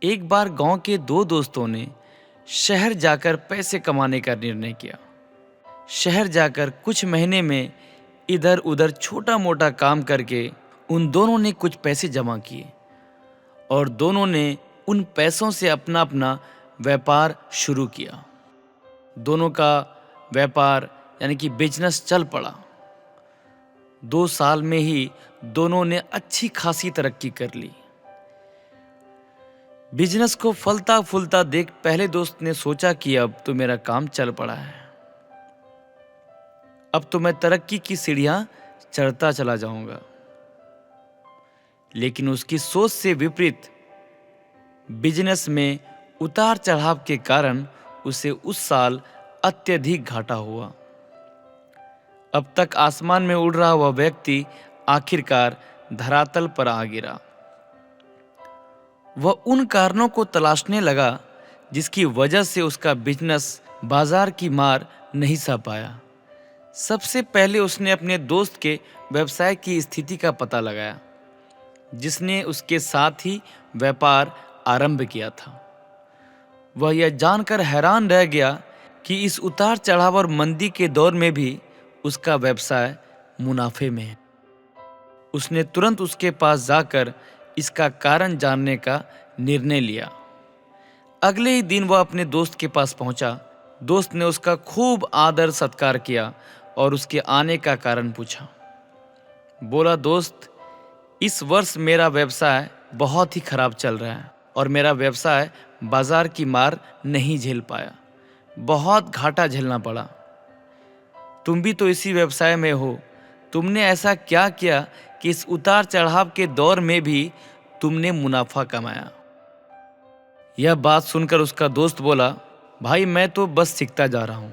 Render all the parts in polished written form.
एक बार गांव के दो दोस्तों ने शहर जाकर पैसे कमाने का निर्णय किया। शहर जाकर कुछ महीने में इधर उधर छोटा मोटा काम करके उन दोनों ने कुछ पैसे जमा किए और दोनों ने उन पैसों से अपना अपना व्यापार शुरू किया। दोनों का व्यापार यानी कि बिजनेस चल पड़ा। 2 साल में ही दोनों ने अच्छी खासी तरक्की कर ली। बिजनेस को फलता फूलता देख पहले दोस्त ने सोचा कि अब तो मेरा काम चल पड़ा है, अब तो मैं तरक्की की सीढ़ियां चढ़ता चला जाऊंगा। लेकिन उसकी सोच से विपरीत बिजनेस में उतार चढ़ाव के कारण उसे उस साल अत्यधिक घाटा हुआ। अब तक आसमान में उड़ रहा हुआ व्यक्ति आखिरकार धरातल पर आ गिरा। वह उन कारणों को तलाशने लगा जिसकी वजह से उसका बिजनेस बाजार की मार नहीं सह पाया। सबसे पहले उसने अपने दोस्त के व्यवसाय की स्थिति का पता लगाया, जिसने उसके साथ ही व्यापार आरंभ किया था। वह यह जानकर हैरान रह गया कि इस उतार चढ़ाव और मंदी के दौर में भी उसका व्यवसाय मुनाफे में है। उसने तुरंत उसके पास जाकर इसका कारण जानने का निर्णय लिया। अगले ही दिन वह अपने दोस्त के पास पहुंचा। दोस्त ने उसका खूब आदर सत्कार किया और उसके आने का कारण पूछा। बोला, दोस्त, इस वर्ष मेरा व्यवसाय बहुत ही खराब चल रहा है और मेरा व्यवसाय बाजार की मार नहीं झेल पाया, बहुत घाटा झेलना पड़ा। तुम भी तो इसी व्यवसाय में हो, तुमने ऐसा क्या किया कि इस उतार चढ़ाव के दौर में भी तुमने मुनाफा कमाया? यह बात सुनकर उसका दोस्त बोला, भाई मैं तो बस सीखता जा रहा हूं,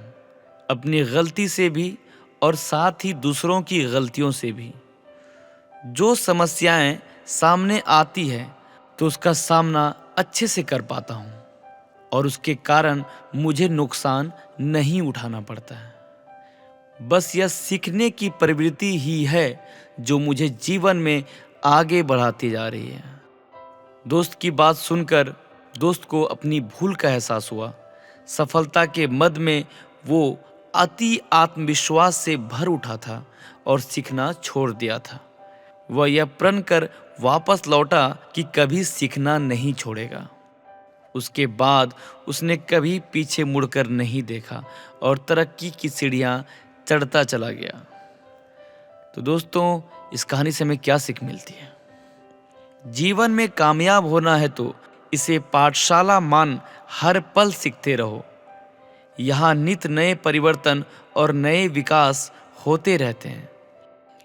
अपनी गलती से भी और साथ ही दूसरों की गलतियों से भी। जो समस्याएं सामने आती है तो उसका सामना अच्छे से कर पाता हूं और उसके कारण मुझे नुकसान नहीं उठाना पड़ता है। बस यह सीखने की प्रवृत्ति ही है जो मुझे जीवन में आगे बढ़ाती जा रही है। दोस्त की बात सुनकर दोस्त को अपनी भूल का एहसास हुआ। सफलता के मद में वो अति आत्मविश्वास से भर उठा था और सीखना छोड़ दिया था। वह यह प्रण कर वापस लौटा कि कभी सीखना नहीं छोड़ेगा। उसके बाद उसने कभी पीछे मुड़कर नहीं देखा और तरक्की की सीढ़ियां चढ़ता चला गया। तो दोस्तों, इस कहानी से हमें क्या सीख मिलती है? जीवन में कामयाब होना है तो इसे पाठशाला मान हर पल सीखते रहो। यहाँ नित नए परिवर्तन और नए विकास होते रहते हैं।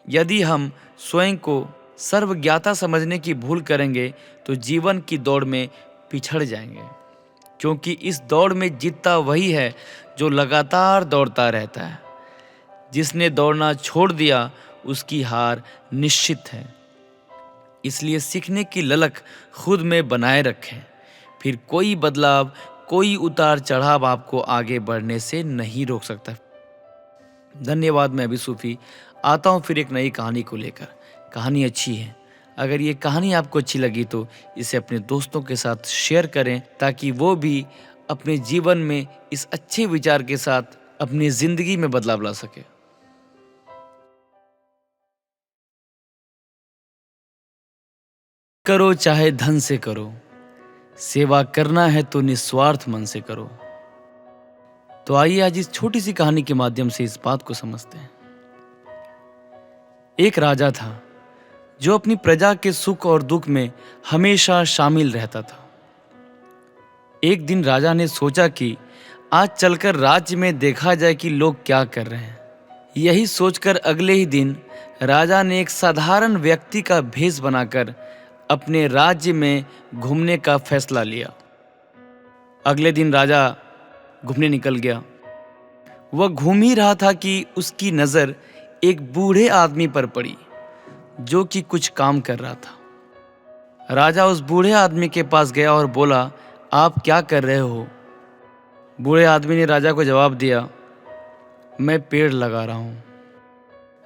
यदि हम स्वयं को सर्वज्ञाता समझने की भूल करेंगे तो जीवन की दौड़ में पिछड़ जाएंगे, क्योंकि इस दौड़ में जीतता वही है जो लगातार दौड़ता रहता है। जिसने दौड़ना छोड़ दिया उसकी हार निश्चित है। इसलिए सीखने की ललक खुद में बनाए रखें, फिर कोई बदलाव, कोई उतार चढ़ाव आपको आगे बढ़ने से नहीं रोक सकता। धन्यवाद। मैं अभी सूफी आता हूँ फिर एक नई कहानी को लेकर। कहानी अच्छी है, अगर ये कहानी आपको अच्छी लगी तो इसे अपने दोस्तों के साथ शेयर करें ताकि वो भी अपने जीवन में इस अच्छे विचार के साथ अपनी जिंदगी में बदलाव ला सके। करो चाहे धन से करो, सेवा करना है तो निस्वार्थ मन से करो। तो आइए आज इस छोटी सी कहानी के माध्यम से इस बात को समझते हैं। एक राजा था जो अपनी प्रजा के सुख और दुख में हमेशा शामिल रहता था। एक दिन राजा ने सोचा कि आज चलकर राज्य में देखा जाए कि लोग क्या कर रहे हैं। यही सोचकर अगले ही दिन राजा ने एक साधारण व्यक्ति का भेष बनाकर अपने राज्य में घूमने का फैसला लिया। अगले दिन राजा घूमने निकल गया। वह घूम ही रहा था कि उसकी नज़र एक बूढ़े आदमी पर पड़ी जो कि कुछ काम कर रहा था। राजा उस बूढ़े आदमी के पास गया और बोला, आप क्या कर रहे हो? बूढ़े आदमी ने राजा को जवाब दिया, मैं पेड़ लगा रहा हूँ।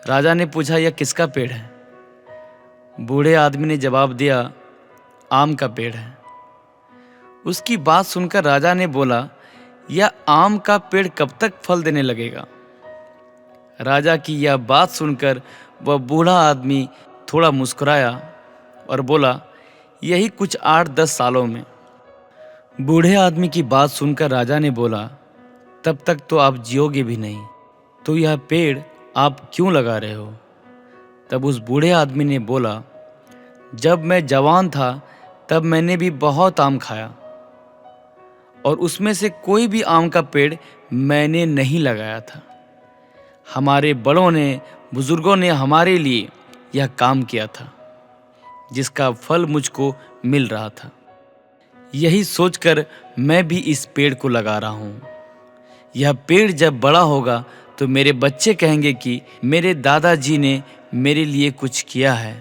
राजा ने पूछा, यह किसका पेड़ है? बूढ़े आदमी ने जवाब दिया, आम का पेड़ है। उसकी बात सुनकर राजा ने बोला, यह आम का पेड़ कब तक फल देने लगेगा? राजा की यह बात सुनकर वह बूढ़ा आदमी थोड़ा मुस्कुराया और बोला, यही कुछ 8-10 सालों में। बूढ़े आदमी की बात सुनकर राजा ने बोला, तब तक तो आप जियोगे भी नहीं, तो यह पेड़ आप क्यों लगा रहे हो? तब उस बूढ़े आदमी ने बोला, जब मैं जवान था तब मैंने भी बहुत आम खाया और उसमें से कोई भी आम का पेड़ मैंने नहीं लगाया था। हमारे बड़ों ने, बुजुर्गों ने हमारे लिए यह काम किया था, जिसका फल मुझको मिल रहा था। यही सोचकर मैं भी इस पेड़ को लगा रहा हूँ। यह पेड़ जब बड़ा होगा तो मेरे बच्चे कहेंगे कि मेरे दादाजी ने मेरे लिए कुछ किया है।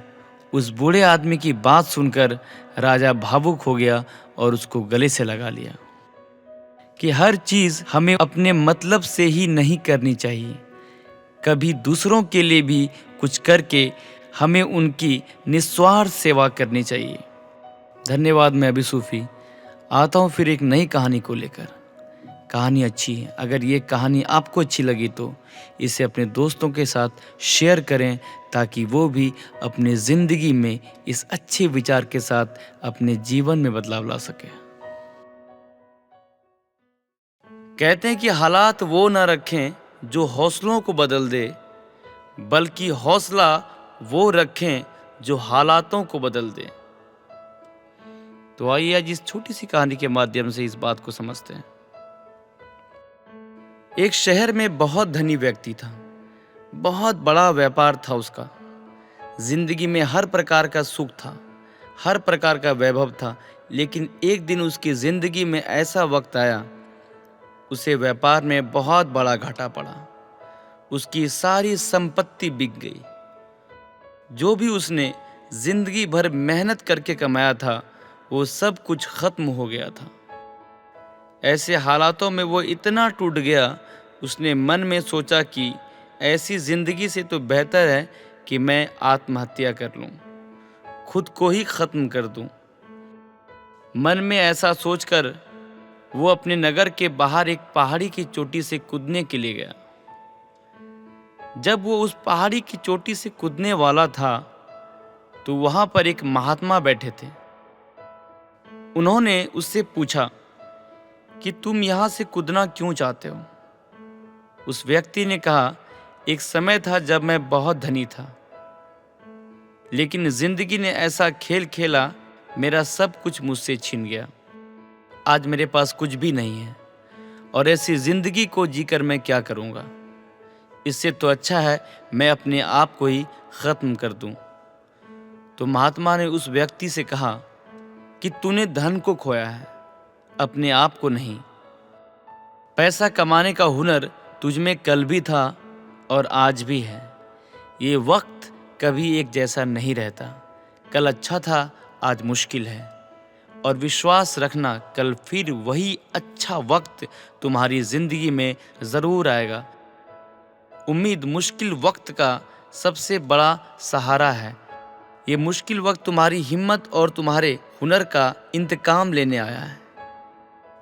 उस बूढ़े आदमी की बात सुनकर राजा भावुक हो गया और उसको गले से लगा लिया कि हर चीज़ हमें अपने मतलब से ही नहीं करनी चाहिए। कभी दूसरों के लिए भी कुछ करके हमें उनकी निस्वार्थ सेवा करनी चाहिए। धन्यवाद। मैं अभी सूफी आता हूँ फिर एक नई कहानी को लेकर। कहानी अच्छी है, अगर ये कहानी आपको अच्छी लगी तो इसे अपने दोस्तों के साथ शेयर करें ताकि वो भी अपने ज़िंदगी में इस अच्छे विचार के साथ अपने जीवन में बदलाव ला सके। कहते हैं कि हालात वो ना रखें जो हौसलों को बदल दे, बल्कि हौसला वो रखें जो हालातों को बदल दे। तो आइए आज इस छोटी सी कहानी के माध्यम से इस बात को समझते हैं। एक शहर में बहुत धनी व्यक्ति था। बहुत बड़ा व्यापार था उसका। जिंदगी में हर प्रकार का सुख था, हर प्रकार का वैभव था। लेकिन एक दिन उसकी जिंदगी में ऐसा वक्त आया, उसे व्यापार में बहुत बड़ा घाटा पड़ा। उसकी सारी संपत्ति बिक गई। जो भी उसने जिंदगी भर मेहनत करके कमाया था वो सब कुछ खत्म हो गया था। ऐसे हालातों में वो इतना टूट गया, उसने मन में सोचा कि ऐसी जिंदगी से तो बेहतर है कि मैं आत्महत्या कर लूं, खुद को ही खत्म कर दूं। मन में ऐसा सोचकर वो अपने नगर के बाहर एक पहाड़ी की चोटी से कूदने के लिए गया। जब वो उस पहाड़ी की चोटी से कूदने वाला था तो वहां पर एक महात्मा बैठे थे। उन्होंने उससे पूछा कि तुम यहां से कूदना क्यों चाहते हो? उस व्यक्ति ने कहा, एक समय था जब मैं बहुत धनी था, लेकिन जिंदगी ने ऐसा खेल खेला, मेरा सब कुछ मुझसे छीन गया। आज मेरे पास कुछ भी नहीं है और ऐसी जिंदगी को जीकर मैं क्या करूंगा? इससे तो अच्छा है मैं अपने आप को ही खत्म कर दूं। तो महात्मा ने उस व्यक्ति से कहा कि तूने धन को खोया है, अपने आप को नहीं। पैसा कमाने का हुनर तुझ में कल भी था और आज भी है। ये वक्त कभी एक जैसा नहीं रहता। कल अच्छा था, आज मुश्किल है। और विश्वास रखना, कल फिर वही अच्छा वक्त तुम्हारी जिंदगी में ज़रूर आएगा। उम्मीद मुश्किल वक्त का सबसे बड़ा सहारा है। ये मुश्किल वक्त तुम्हारी हिम्मत और तुम्हारे हुनर का इंतकाम लेने आया है।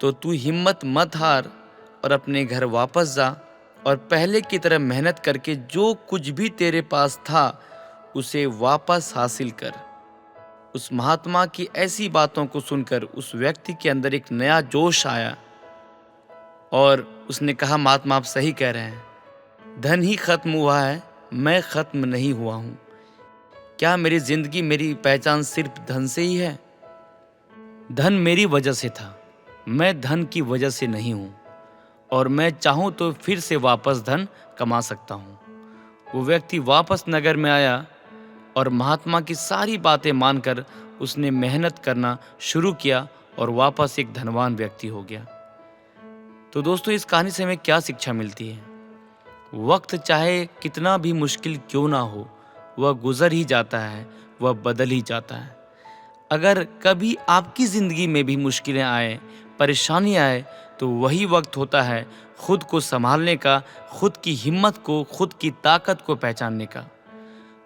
तो तू हिम्मत मत हार और अपने घर वापस जा और पहले की तरह मेहनत करके जो कुछ भी तेरे पास था उसे वापस हासिल कर। उस महात्मा की ऐसी बातों को सुनकर उस व्यक्ति के अंदर एक नया जोश आया और उसने कहा, महात्मा आप सही कह रहे हैं, धन ही खत्म हुआ है, मैं खत्म नहीं हुआ हूँ। क्या मेरी जिंदगी, मेरी पहचान सिर्फ धन से ही है? धन मेरी वजह से था, मैं धन की वजह से नहीं हूँ और मैं चाहूँ तो फिर से वापस धन कमा सकता हूँ। वो व्यक्ति वापस नगर में आया और महात्मा की सारी बातें मानकर उसने मेहनत करना शुरू किया और वापस एक धनवान व्यक्ति हो गया। तो दोस्तों, इस कहानी से हमें क्या शिक्षा मिलती है? वक्त चाहे कितना भी मुश्किल क्यों ना हो, वह गुजर ही जाता है, वह बदल ही जाता है। अगर कभी आपकी ज़िंदगी में भी मुश्किलें आए, परेशानी आए, तो वही वक्त होता है खुद को संभालने का, खुद की हिम्मत को, खुद की ताकत को पहचानने का।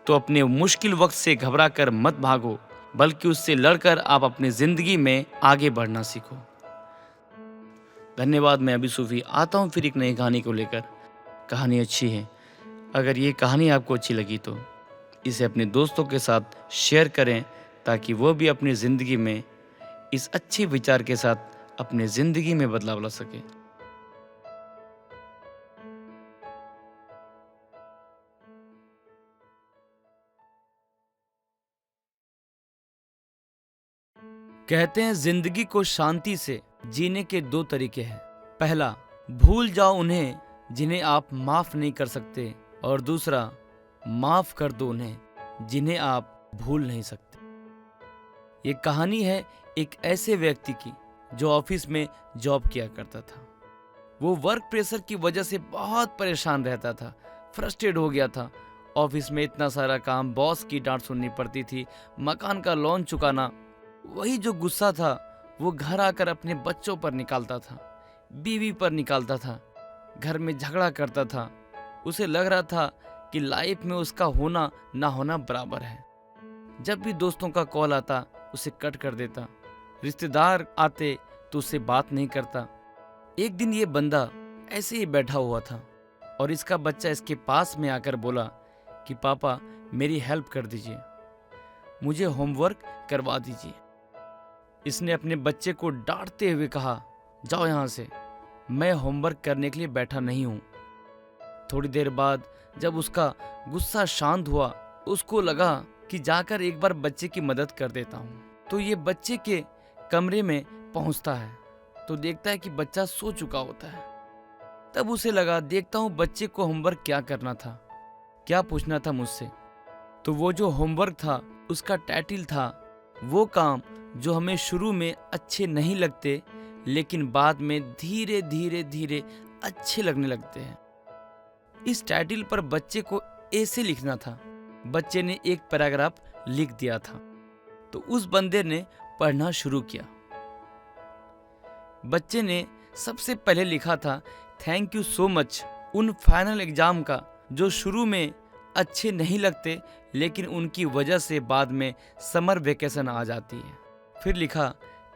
तो अपने मुश्किल वक्त से घबरा कर मत भागो, बल्कि उससे लड़कर आप अपनी ज़िंदगी में आगे बढ़ना सीखो। धन्यवाद। मैं अभी सूफी आता हूँ फिर एक नई कहानी को लेकर। कहानी अच्छी है, अगर ये कहानी आपको अच्छी लगी तो इसे अपने दोस्तों के साथ शेयर करें ताकि वो भी अपनी ज़िंदगी में इस अच्छे विचार के साथ अपनी ज़िंदगी में बदलाव ला सके। कहते हैं जिंदगी को शांति से जीने के दो तरीके हैं। पहला, भूल जाओ उन्हें जिन्हें आप माफ नहीं कर सकते, और दूसरा, माफ कर दो उन्हें जिन्हें आप भूल नहीं सकते। ये कहानी है एक ऐसे व्यक्ति की जो ऑफिस में जॉब किया करता था। वो वर्क प्रेशर की वजह से बहुत परेशान रहता था, फ्रस्ट्रेट हो गया था। ऑफिस में इतना सारा काम, बॉस की डांट सुननी पड़ती थी, मकान का लोन चुकाना। वही जो गुस्सा था वो घर आकर अपने बच्चों पर निकालता था, बीवी पर निकालता था, घर में झगड़ा करता था। उसे लग रहा था कि लाइफ में उसका होना ना होना बराबर है। जब भी दोस्तों का कॉल आता उसे कट कर देता, रिश्तेदार आते तो उससे बात नहीं करता। एक दिन ये बंदा ऐसे ही बैठा हुआ था और इसका बच्चा इसके पास में आकर बोला कि पापा मेरी हेल्प कर दीजिए, मुझे होमवर्क करवा दीजिए। इसने अपने बच्चे को डांटते हुए कहा, जाओ यहाँ से, मैं होमवर्क करने के लिए बैठा नहीं हूँ। थोड़ी देर बाद जब उसका गुस्सा शांत हुआ, उसको लगा कि जाकर एक बार बच्चे की मदद कर देता हूँ। तो ये बच्चे के कमरे में पहुँचता है तो देखता है कि बच्चा सो चुका होता है। तब उसे लगा, देखता हूँ बच्चे को होमवर्क क्या करना था, क्या पूछना था मुझसे। तो वो जो होमवर्क था उसका टाइटल था, वो काम जो हमें शुरू में अच्छे नहीं लगते लेकिन बाद में धीरे धीरे धीरे अच्छे लगने लगते हैं। इस टाइटल पर बच्चे को ऐसे लिखना था। बच्चे ने एक पैराग्राफ लिख दिया था तो उस बंदे ने पढ़ना शुरू किया। बच्चे ने सबसे पहले लिखा था, थैंक यू सो मच उन फाइनल एग्जाम का जो शुरू में अच्छे नहीं लगते लेकिन उनकी वजह से बाद में समर वेकेशन आ जाती है। फिर लिखा,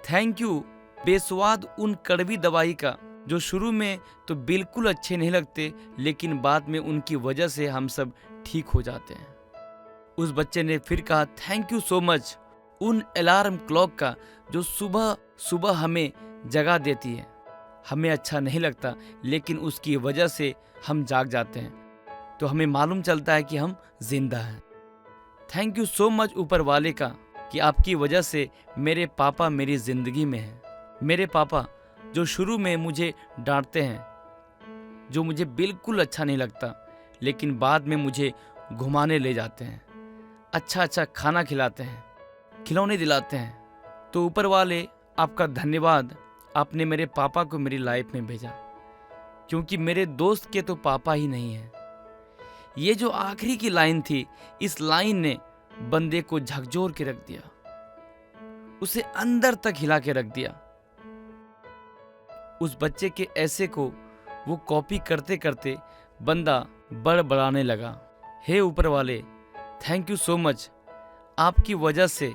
थैंक यू बेस्वाद उन कड़वी दवाई का जो शुरू में तो बिल्कुल अच्छे नहीं लगते लेकिन बाद में उनकी वजह से हम सब ठीक हो जाते हैं। उस बच्चे ने फिर कहा, थैंक यू सो मच उन अलार्म क्लॉक का जो सुबह सुबह हमें जगा देती है। हमें अच्छा नहीं लगता लेकिन उसकी वजह से हम जाग जाते हैं तो हमें मालूम चलता है कि हम जिंदा हैं। थैंक यू सो मच ऊपर वाले का कि आपकी वजह से मेरे पापा मेरी जिंदगी में हैं। मेरे पापा जो शुरू में मुझे डांटते हैं, जो मुझे बिल्कुल अच्छा नहीं लगता लेकिन बाद में मुझे घुमाने ले जाते हैं, अच्छा अच्छा खाना खिलाते हैं, खिलौने दिलाते हैं। तो ऊपर वाले आपका धन्यवाद, आपने मेरे पापा को मेरी लाइफ में भेजा, क्योंकि मेरे दोस्त के तो पापा ही नहीं हैं। ये जो आखिरी की लाइन थी, इस लाइन ने बंदे को झकझोर के रख दिया, उसे अंदर तक हिला के रख दिया। उस बच्चे के ऐसे को वो कॉपी करते करते बंदा बड़बड़ाने लगा, हे ऊपर वाले, थैंक यू सो मच, आपकी वजह से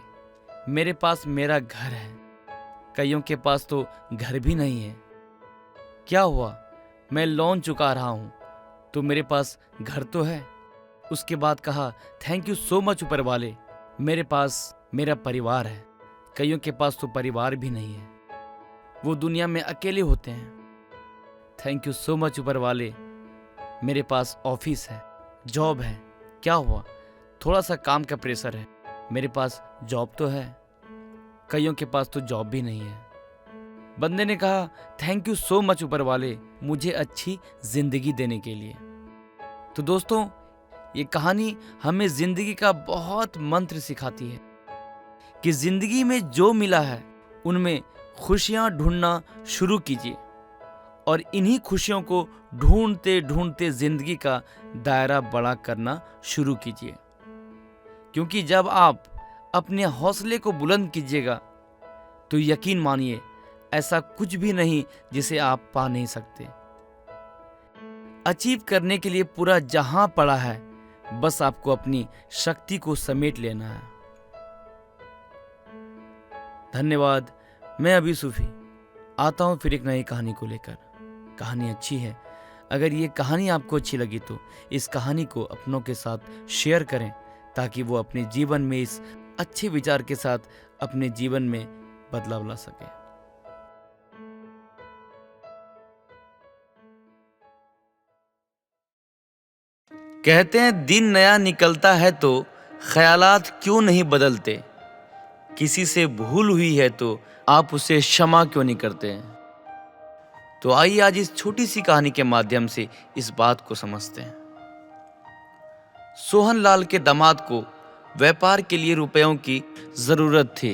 मेरे पास मेरा घर है। कईयों के पास तो घर भी नहीं है। क्या हुआ, मैं लोन चुका रहा हूं तो मेरे पास घर तो है। उसके बाद कहा, थैंक यू सो मच ऊपर वाले, मेरे पास मेरा परिवार है। कईयों के पास तो परिवार भी नहीं है, वो दुनिया में अकेले होते हैं। थैंक यू सो मच ऊपर वाले, मेरे पास ऑफिस है, जॉब है। क्या हुआ, थोड़ा सा काम का प्रेशर है, मेरे पास जॉब तो है। कईयों के पास तो जॉब भी नहीं है। बंदे ने कहा, थैंक यू सो मच ऊपर वाले, मुझे अच्छी जिंदगी देने के लिए। तो दोस्तों, ये कहानी हमें जिंदगी का बहुत मंत्र सिखाती है कि जिंदगी में जो मिला है उनमें खुशियां ढूंढना शुरू कीजिए और इन्हीं खुशियों को ढूंढते ढूंढते जिंदगी का दायरा बड़ा करना शुरू कीजिए। क्योंकि जब आप अपने हौसले को बुलंद कीजिएगा तो यकीन मानिए ऐसा कुछ भी नहीं जिसे आप पा नहीं सकते। अचीव करने के लिए पूरा जहां पड़ा है, बस आपको अपनी शक्ति को समेट लेना है। धन्यवाद। मैं अभी सूफी आता हूँ फिर एक नई कहानी को लेकर। कहानी अच्छी है, अगर ये कहानी आपको अच्छी लगी तो इस कहानी को अपनों के साथ शेयर करें ताकि वो अपने जीवन में इस अच्छे विचार के साथ अपने जीवन में बदलाव ला सके। कहते हैं दिन नया निकलता है तो ख्यालात क्यों नहीं बदलते। किसी से भूल हुई है तो आप उसे क्षमा क्यों नहीं करते हैं। तो आइए आज इस छोटी सी कहानी के माध्यम से इस बात को समझते हैं। सोहनलाल के दामाद को व्यापार के लिए रुपयों की जरूरत थी,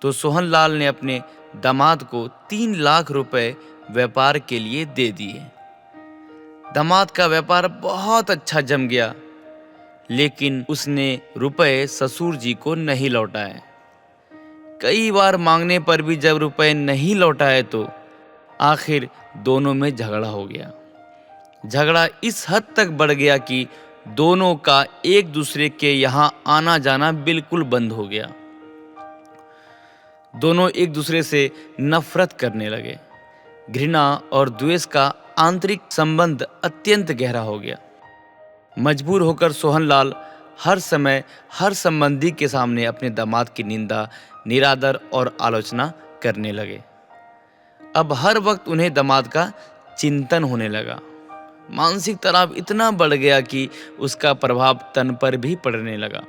तो सोहनलाल ने अपने दामाद को 3 लाख रुपए व्यापार के लिए दे दिए। दामाद का व्यापार बहुत अच्छा जम गया, लेकिन उसने रुपए ससुर जी को नहीं लौटाए। कई बार मांगने पर भी जब रुपए नहीं लौटाए तो आखिर दोनों में झगड़ा हो गया। झगड़ा इस हद तक बढ़ गया कि दोनों का एक दूसरे के यहाँ आना जाना बिल्कुल बंद हो गया। दोनों एक दूसरे से नफरत करने लगे। घृणा और द्वेष का आंतरिक संबंध अत्यंत गहरा हो गया। मजबूर होकर सोहनलाल हर समय हर संबंधी के सामने अपने दामाद की निंदा, निरादर और आलोचना करने लगे। अब हर वक्त उन्हें दामाद का चिंतन होने लगा। मानसिक तनाव इतना बढ़ गया कि उसका प्रभाव तन पर भी पड़ने लगा।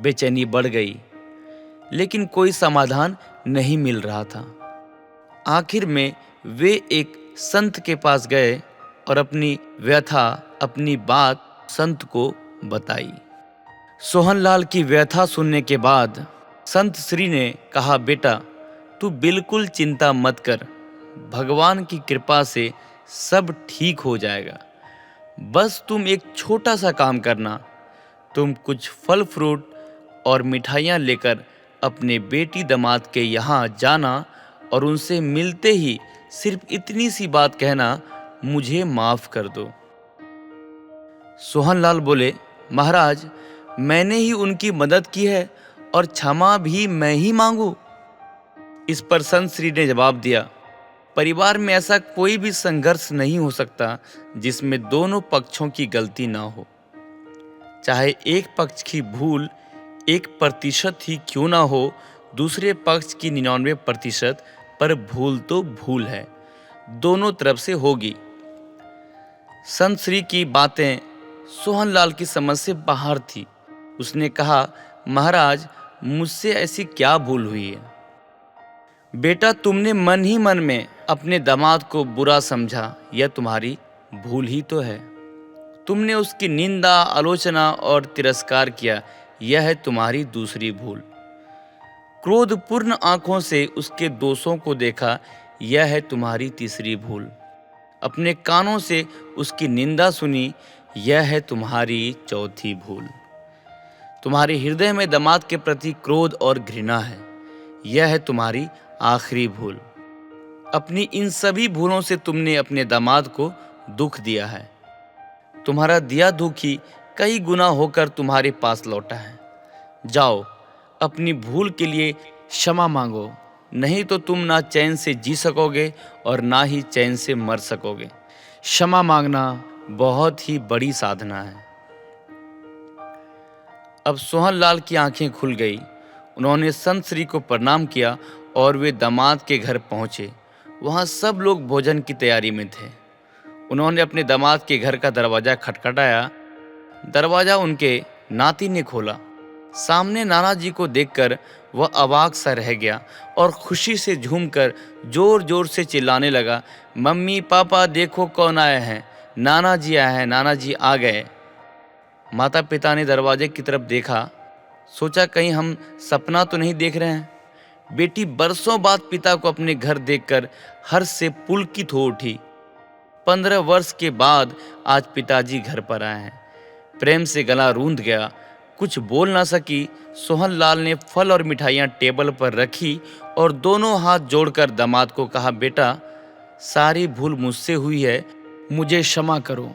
बेचैनी बढ़ गई, लेकिन कोई समाधान नहीं मिल रहा था। आखिर में वे एक संत के पास गए और अपनी व्यथा, अपनी बात संत को बताई। सोहनलाल की व्यथा सुनने के बाद संत श्री ने कहा, बेटा तू बिल्कुल चिंता मत कर, भगवान की कृपा से सब ठीक हो जाएगा। बस तुम एक छोटा सा काम करना, तुम कुछ फल फ्रूट और मिठाइयाँ लेकर अपने बेटी दामाद के यहाँ जाना और उनसे मिलते ही सिर्फ इतनी सी बात कहना, मुझे माफ कर दो। सोहनलाल बोले, महाराज मैंने ही उनकी मदद की है और क्षमा भी मैं ही मांगू। इस पर संत श्री ने जवाब दिया, परिवार में ऐसा कोई भी संघर्ष नहीं हो सकता जिसमें दोनों पक्षों की गलती ना हो। चाहे एक पक्ष की भूल 1% ही क्यों ना हो, दूसरे पक्ष की 99% पर भूल तो भूल है, दोनों तरफ से होगी। संत श्री की बातें सोहनलाल की समझ से बाहर थी। उसने कहा, महाराज मुझसे ऐसी क्या भूल हुई है। बेटा तुमने मन ही मन में अपने दामाद को बुरा समझा, यह तुम्हारी भूल ही तो है। तुमने उसकी निंदा, आलोचना और तिरस्कार किया, यह है तुम्हारी दूसरी भूल। क्रोधपूर्ण आंखों से उसके दोषों को देखा, यह है तुम्हारी तीसरी भूल। अपने कानों से उसकी निंदा सुनी, यह है तुम्हारी चौथी भूल। तुम्हारे हृदय में दामाद के प्रति क्रोध और घृणा है, यह है तुम्हारी आखिरी भूल। अपनी इन सभी भूलों से तुमने अपने दामाद को दुख दिया है। तुम्हारा दिया दुख ही कई गुना होकर तुम्हारे पास लौटा है। जाओ अपनी भूल के लिए क्षमा मांगो, नहीं तो तुम ना चैन से जी सकोगे और ना ही चैन से मर सकोगे। क्षमा मांगना बहुत ही बड़ी साधना है। अब सोहनलाल की आंखें खुल गई। उन्होंने संत श्री को प्रणाम किया और वे दामाद के घर पहुंचे। वहां सब लोग भोजन की तैयारी में थे। उन्होंने अपने दामाद के घर का दरवाजा खटखटाया। दरवाजा उनके नाती ने खोला। सामने नाना जी को देखकर वह अवाक सा रह गया और खुशी से झूमकर जोर जोर से चिल्लाने लगा, मम्मी पापा देखो कौन आए हैं, नाना जी आए हैं, नाना जी आ गए। माता पिता ने दरवाजे की तरफ देखा, सोचा कहीं हम सपना तो नहीं देख रहे हैं। बेटी बरसों बाद पिता को अपने घर देखकर हर्ष से पुलकित हो उठी। 15 वर्ष के बाद आज पिताजी घर पर आए हैं। प्रेम से गला रूंध गया, कुछ बोल ना सकी। सोहनलाल ने फल और मिठाइयाँ टेबल पर रखी और दोनों हाथ जोड़कर दामाद को कहा, बेटा सारी भूल मुझसे हुई है, मुझे क्षमा करो।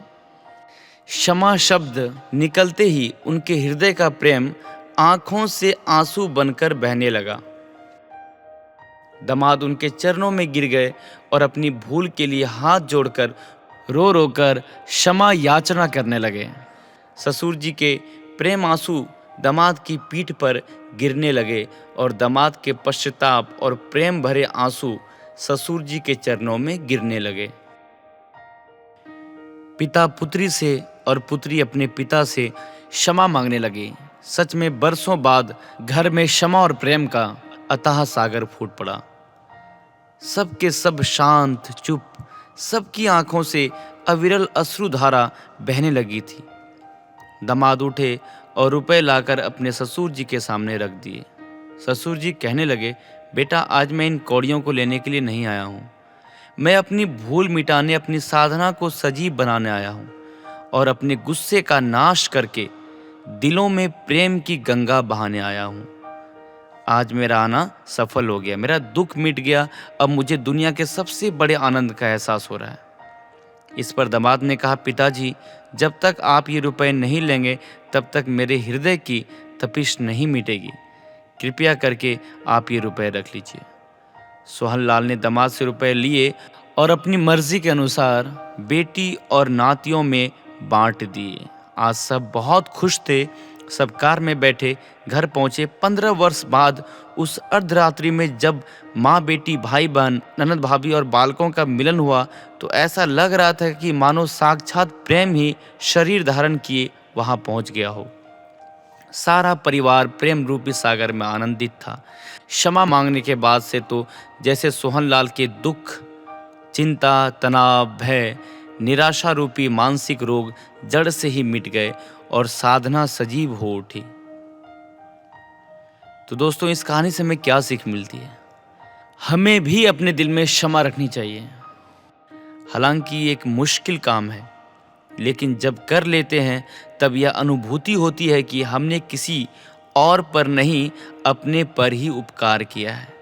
क्षमा शब्द निकलते ही उनके हृदय का प्रेम आंखों से आंसू बनकर बहने लगा। दामाद उनके चरणों में गिर गए और अपनी भूल के लिए हाथ जोड़कर रो रो कर क्षमा याचना करने लगे। ससुर जी के प्रेम आंसू दामाद की पीठ पर गिरने लगे और दामाद के पश्चाताप और प्रेम भरे आंसू ससुर जी के चरणों में गिरने लगे। पिता पुत्री से और पुत्री अपने पिता से क्षमा मांगने लगी। सच में बरसों बाद घर में क्षमा और प्रेम का अथाह सागर फूट पड़ा। सबके सब शांत चुप, सबकी आंखों से अविरल अश्रुधारा बहने लगी थी। दामाद उठे और रुपए लाकर अपने ससुर जी के सामने रख दिए। ससुर जी कहने लगे, बेटा आज मैं इन कौड़ियों को लेने के लिए नहीं आया हूँ। मैं अपनी भूल मिटाने, अपनी साधना को सजीव बनाने आया हूँ और अपने गुस्से का नाश करके दिलों में प्रेम की गंगा बहाने आया हूँ। आज मेरा आना सफल हो गया, मेरा दुख मिट गया। अब मुझे दुनिया के सबसे बड़े आनंद का एहसास हो रहा है। इस पर दामाद ने कहा, पिताजी जब तक आप ये रुपए नहीं लेंगे तब तक मेरे हृदय की तपिश नहीं मिटेगी। कृपया करके आप ये रुपए रख लीजिए। सोहनलाल ने दामाद से रुपए लिए और अपनी मर्जी के अनुसार बेटी और नातियों में बांट दिए। आज सब बहुत खुश थे। सब कार में बैठे घर पहुंचे। 15 वर्ष बाद उस अर्धरात्रि में जब माँ बेटी, भाई बहन, ननद भाभी और बालकों का मिलन हुआ तो ऐसा लग रहा था कि मानो साक्षात प्रेम ही शरीर धारण किए वहां पहुंच गया हो। सारा परिवार प्रेम रूपी सागर में आनंदित था। क्षमा मांगने के बाद से तो जैसे सोहनलाल के दुख, चिंता, तनाव, भय, निराशा रूपी मानसिक रोग जड़ से ही मिट गए और साधना सजीव हो उठी। तो दोस्तों, इस कहानी से हमें क्या सीख मिलती है? हमें भी अपने दिल में क्षमा रखनी चाहिए। हालांकि ये एक मुश्किल काम है, लेकिन जब कर लेते हैं तब यह अनुभूति होती है कि हमने किसी और पर नहीं, अपने पर ही उपकार किया है।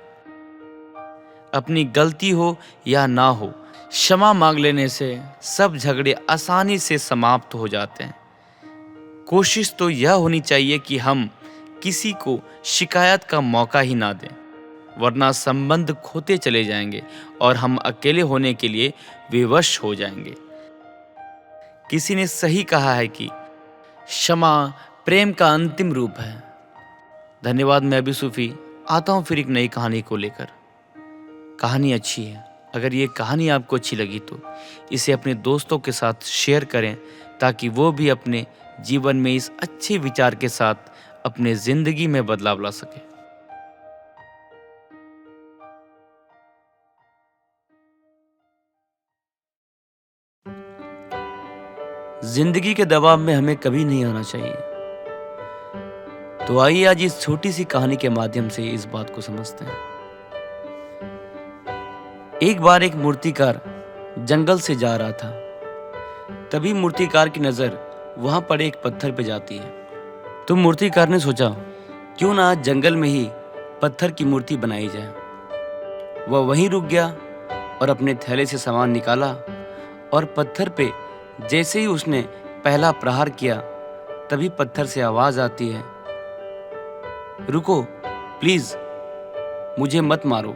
अपनी गलती हो या ना हो, क्षमा मांग लेने से सब झगड़े आसानी से समाप्त हो जाते हैं। कोशिश तो यह होनी चाहिए कि हम किसी को शिकायत का मौका ही ना दें, वरना संबंध खोते चले जाएंगे और हम अकेले होने के लिए विवश हो जाएंगे। किसी ने सही कहा है कि क्षमा प्रेम का अंतिम रूप है। धन्यवाद। मैं अभी सूफी आता हूँ फिर एक नई कहानी को लेकर। कहानी अच्छी है। अगर ये कहानी आपको अच्छी लगी तो इसे अपने दोस्तों के साथ शेयर करें ताकि वो भी अपने जीवन में इस अच्छे विचार के साथ अपने जिंदगी में बदलाव ला सके। जिंदगी के दबाव में हमें कभी नहीं आना चाहिए। तो आइए आज इस छोटी सी कहानी के माध्यम से इस बात को समझते हैं। एक बार एक मूर्तिकार जंगल से जा रहा था। तभी मूर्तिकार की नजर वहां पड़े एक पत्थर पे जाती है। तो मूर्तिकार ने सोचा, क्यों ना आज जंगल में ही पत्थर की मूर्ति बनाई जाए। वह वहीं रुक गया और अपने थैले से सामान निकाला और पत्थर पे जैसे ही उसने पहला प्रहार किया तभी पत्थर से आवाज आती है, रुको प्लीज, मुझे मत मारो,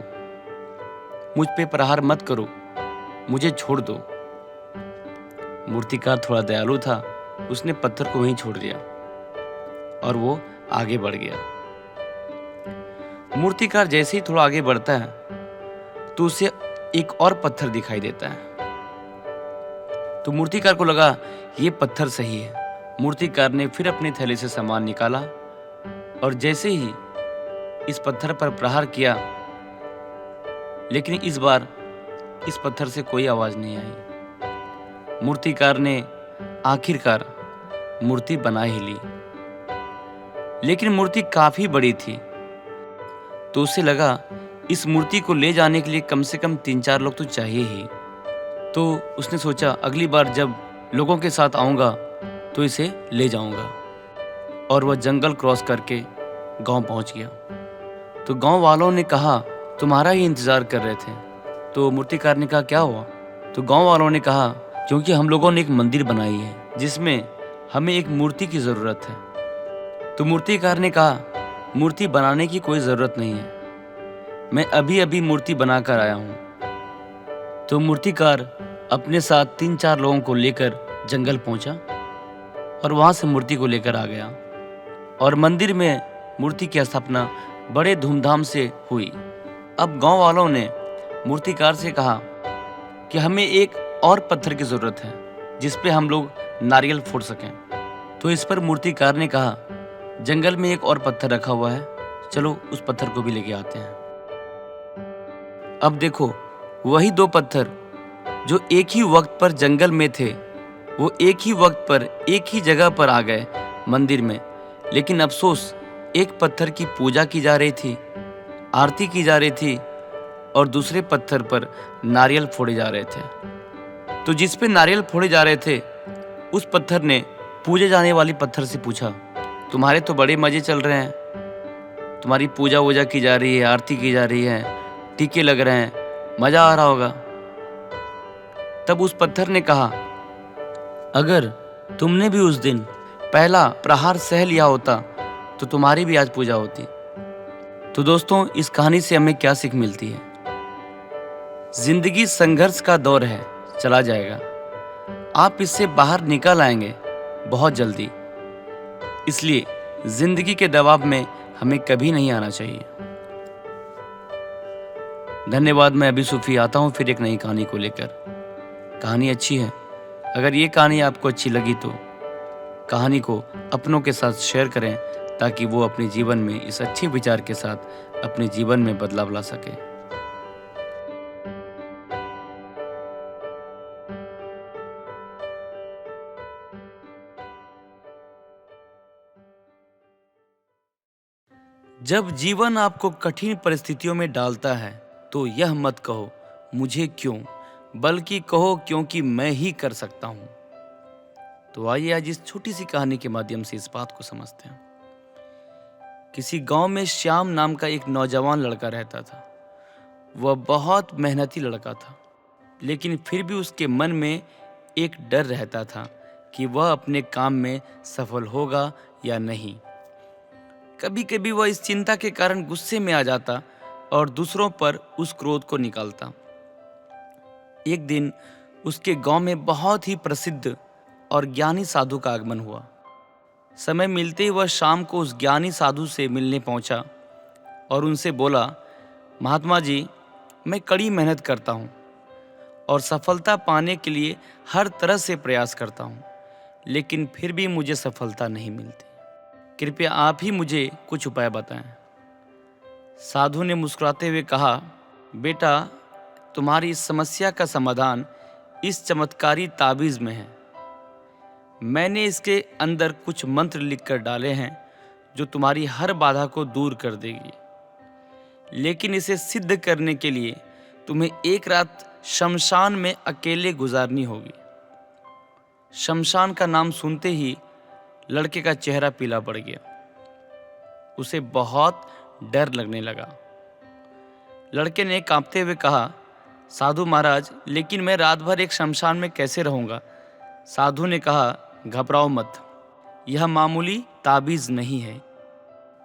मुझ पे प्रहार मत करो, मुझे छोड़ दो। मूर्तिकार थोड़ा दयालु था, उसने पत्थर को वहीं छोड़ दिया और वो आगे बढ़ गया। मूर्तिकार जैसे ही थोड़ा आगे बढ़ता है तो उसे एक और पत्थर दिखाई देता है। तो मूर्तिकार को लगा ये पत्थर सही है। मूर्तिकार ने फिर अपने थैले से सामान निकाला और जैसे ही इस पत्थर पर प्रहार किया, लेकिन इस बार इस पत्थर से कोई आवाज नहीं आई। मूर्तिकार ने आखिरकार मूर्ति बना ही ली, लेकिन मूर्ति काफी बड़ी थी। तो उसे लगा इस मूर्ति को ले जाने के लिए कम से कम 3-4 लोग तो चाहिए ही। तो उसने सोचा अगली बार जब लोगों के साथ आऊंगा तो इसे ले जाऊंगा। और वह जंगल क्रॉस करके गांव पहुंच गया। तो गांव वालों ने कहा तुम्हारा ही इंतजार कर रहे थे। तो मूर्तिकार ने कहा क्या हुआ? तो गांव वालों ने कहा क्योंकि हम लोगों ने एक मंदिर बनाई है जिसमें हमें एक मूर्ति की जरूरत है। तो मूर्तिकार ने कहा, मूर्ति बनाने की कोई ज़रूरत नहीं है, मैं अभी अभी मूर्ति बनाकर आया हूँ। तो मूर्तिकार अपने साथ 3-4 लोगों को लेकर जंगल पहुंचा और वहां से मूर्ति को लेकर आ गया और मंदिर में मूर्ति की स्थापना बड़े धूमधाम से हुई। अब गांव वालों ने मूर्तिकार से कहा कि हमें एक और पत्थर की ज़रूरत है जिस पे हम लोग नारियल फोड़ सकें। तो इस पर मूर्तिकार ने कहा, जंगल में एक और पत्थर रखा हुआ है, चलो उस पत्थर को भी लेके आते हैं। अब देखो, वही 2 पत्थर जो एक ही वक्त पर जंगल में थे, वो एक ही वक्त पर एक ही जगह पर आ गए मंदिर में। लेकिन अफसोस, एक पत्थर की पूजा की जा रही थी, आरती की जा रही थी और दूसरे पत्थर पर नारियल फोड़े जा रहे थे। तो जिस पे नारियल फोड़े जा रहे थे, उस पत्थर ने पूजे जाने वाली पत्थर से पूछा, तुम्हारे तो बड़े मजे चल रहे हैं, तुम्हारी पूजा वूजा की जा रही है, आरती की जा रही है, टीके लग रहे हैं, मजा आ रहा होगा। तब उस पत्थर ने कहा, अगर तुमने भी उस दिन पहला प्रहार सह लिया होता तो तुम्हारी भी आज पूजा होती। तो दोस्तों, इस कहानी से हमें क्या सीख मिलती है? जिंदगी संघर्ष का दौर है, चला जाएगा, आप इससे बाहर निकल आएंगे बहुत जल्दी। इसलिए जिंदगी के दबाव में हमें कभी नहीं आना चाहिए। धन्यवाद। मैं अभी सूफी आता हूँ फिर एक नई कहानी को लेकर। कहानी अच्छी है, अगर ये कहानी आपको अच्छी लगी तो कहानी को अपनों के साथ शेयर करें ताकि वो अपने जीवन में इस अच्छे विचार के साथ अपने जीवन में बदलाव ला सके। जब जीवन आपको कठिन परिस्थितियों में डालता है तो यह मत कहो मुझे क्यों, बल्कि कहो क्योंकि मैं ही कर सकता हूं। तो आइए आज इस छोटी सी कहानी के माध्यम से इस बात को समझते हैं। किसी गांव में श्याम नाम का एक नौजवान लड़का रहता था। वह बहुत मेहनती लड़का था, लेकिन फिर भी उसके मन में एक डर रहता था कि वह अपने काम में सफल होगा या नहीं। कभी कभी वह इस चिंता के कारण गुस्से में आ जाता और दूसरों पर उस क्रोध को निकालता। एक दिन उसके गांव में बहुत ही प्रसिद्ध और ज्ञानी साधु का आगमन हुआ। समय मिलते ही वह शाम को उस ज्ञानी साधु से मिलने पहुंचा और उनसे बोला, महात्मा जी, मैं कड़ी मेहनत करता हूं और सफलता पाने के लिए हर तरह से प्रयास करता हूं, लेकिन फिर भी मुझे सफलता नहीं मिलती। कृपया आप ही मुझे कुछ उपाय बताएं। साधु ने मुस्कुराते हुए कहा, बेटा, तुम्हारी इस समस्या का समाधान इस चमत्कारी ताबीज़ में है। मैंने इसके अंदर कुछ मंत्र लिखकर डाले हैं जो तुम्हारी हर बाधा को दूर कर देगी, लेकिन इसे सिद्ध करने के लिए तुम्हें एक रात शमशान में अकेले गुजारनी होगी। शमशान का नाम सुनते ही लड़के का चेहरा पीला पड़ गया। उसे बहुत डर लगने लगा। लड़के ने कांपते हुए कहा, साधु महाराज, लेकिन मैं रात भर एक शमशान में कैसे रहूंगा? साधु ने कहा, घबराओ मत, यह मामूली ताबीज नहीं है।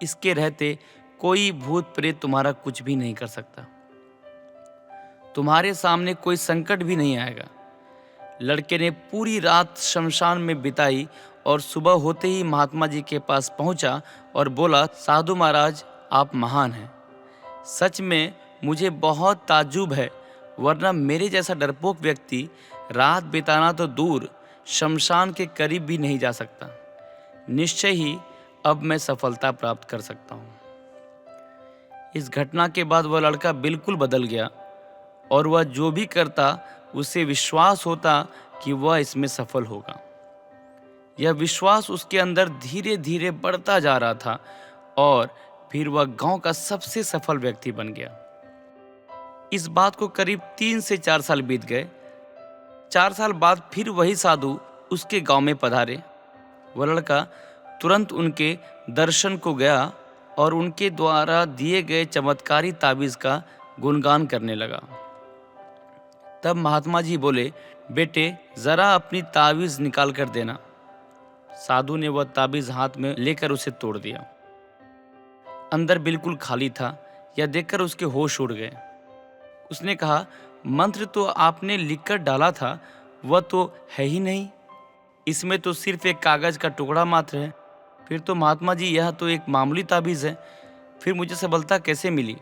इसके रहते कोई भूत प्रेत तुम्हारा कुछ भी नहीं कर सकता। तुम्हारे सामने कोई संकट भी नहीं आएगा। लड़के ने पूरी रात शमशान में बिताई और सुबह होते ही महात्मा जी के पास पहुंचा और बोला, साधु महाराज, आप महान हैं। सच में मुझे बहुत ताज्जुब है, वरना मेरे जैसा डरपोक व्यक्ति रात बिताना तो दूर शमशान के करीब भी नहीं जा सकता। निश्चय ही अब मैं सफलता प्राप्त कर सकता हूँ। इस घटना के बाद वह लड़का बिल्कुल बदल गया और वह जो भी करता उसे विश्वास होता कि वह इसमें सफल होगा। यह विश्वास उसके अंदर धीरे धीरे बढ़ता जा रहा था और फिर वह गांव का सबसे सफल व्यक्ति बन गया। इस बात को करीब 3 से 4 साल बीत गए। 4 साल बाद फिर वही साधु उसके गांव में पधारे। वह लड़का तुरंत उनके दर्शन को गया और उनके द्वारा दिए गए चमत्कारी ताबीज का गुणगान करने लगा। तब महात्मा जी बोले, बेटे, जरा अपनी ताबीज निकाल कर देना। साधु ने वह ताबीज हाथ में लेकर उसे तोड़ दिया। अंदर बिल्कुल खाली था। यह देखकर उसके होश उड़ गए। उसने कहा, मंत्र तो आपने लिखकर डाला था, वह तो है ही नहीं। इसमें तो सिर्फ एक कागज का टुकड़ा मात्र है। फिर तो महात्मा जी यह तो एक मामूली ताबीज है, फिर मुझे सफलता कैसे मिली?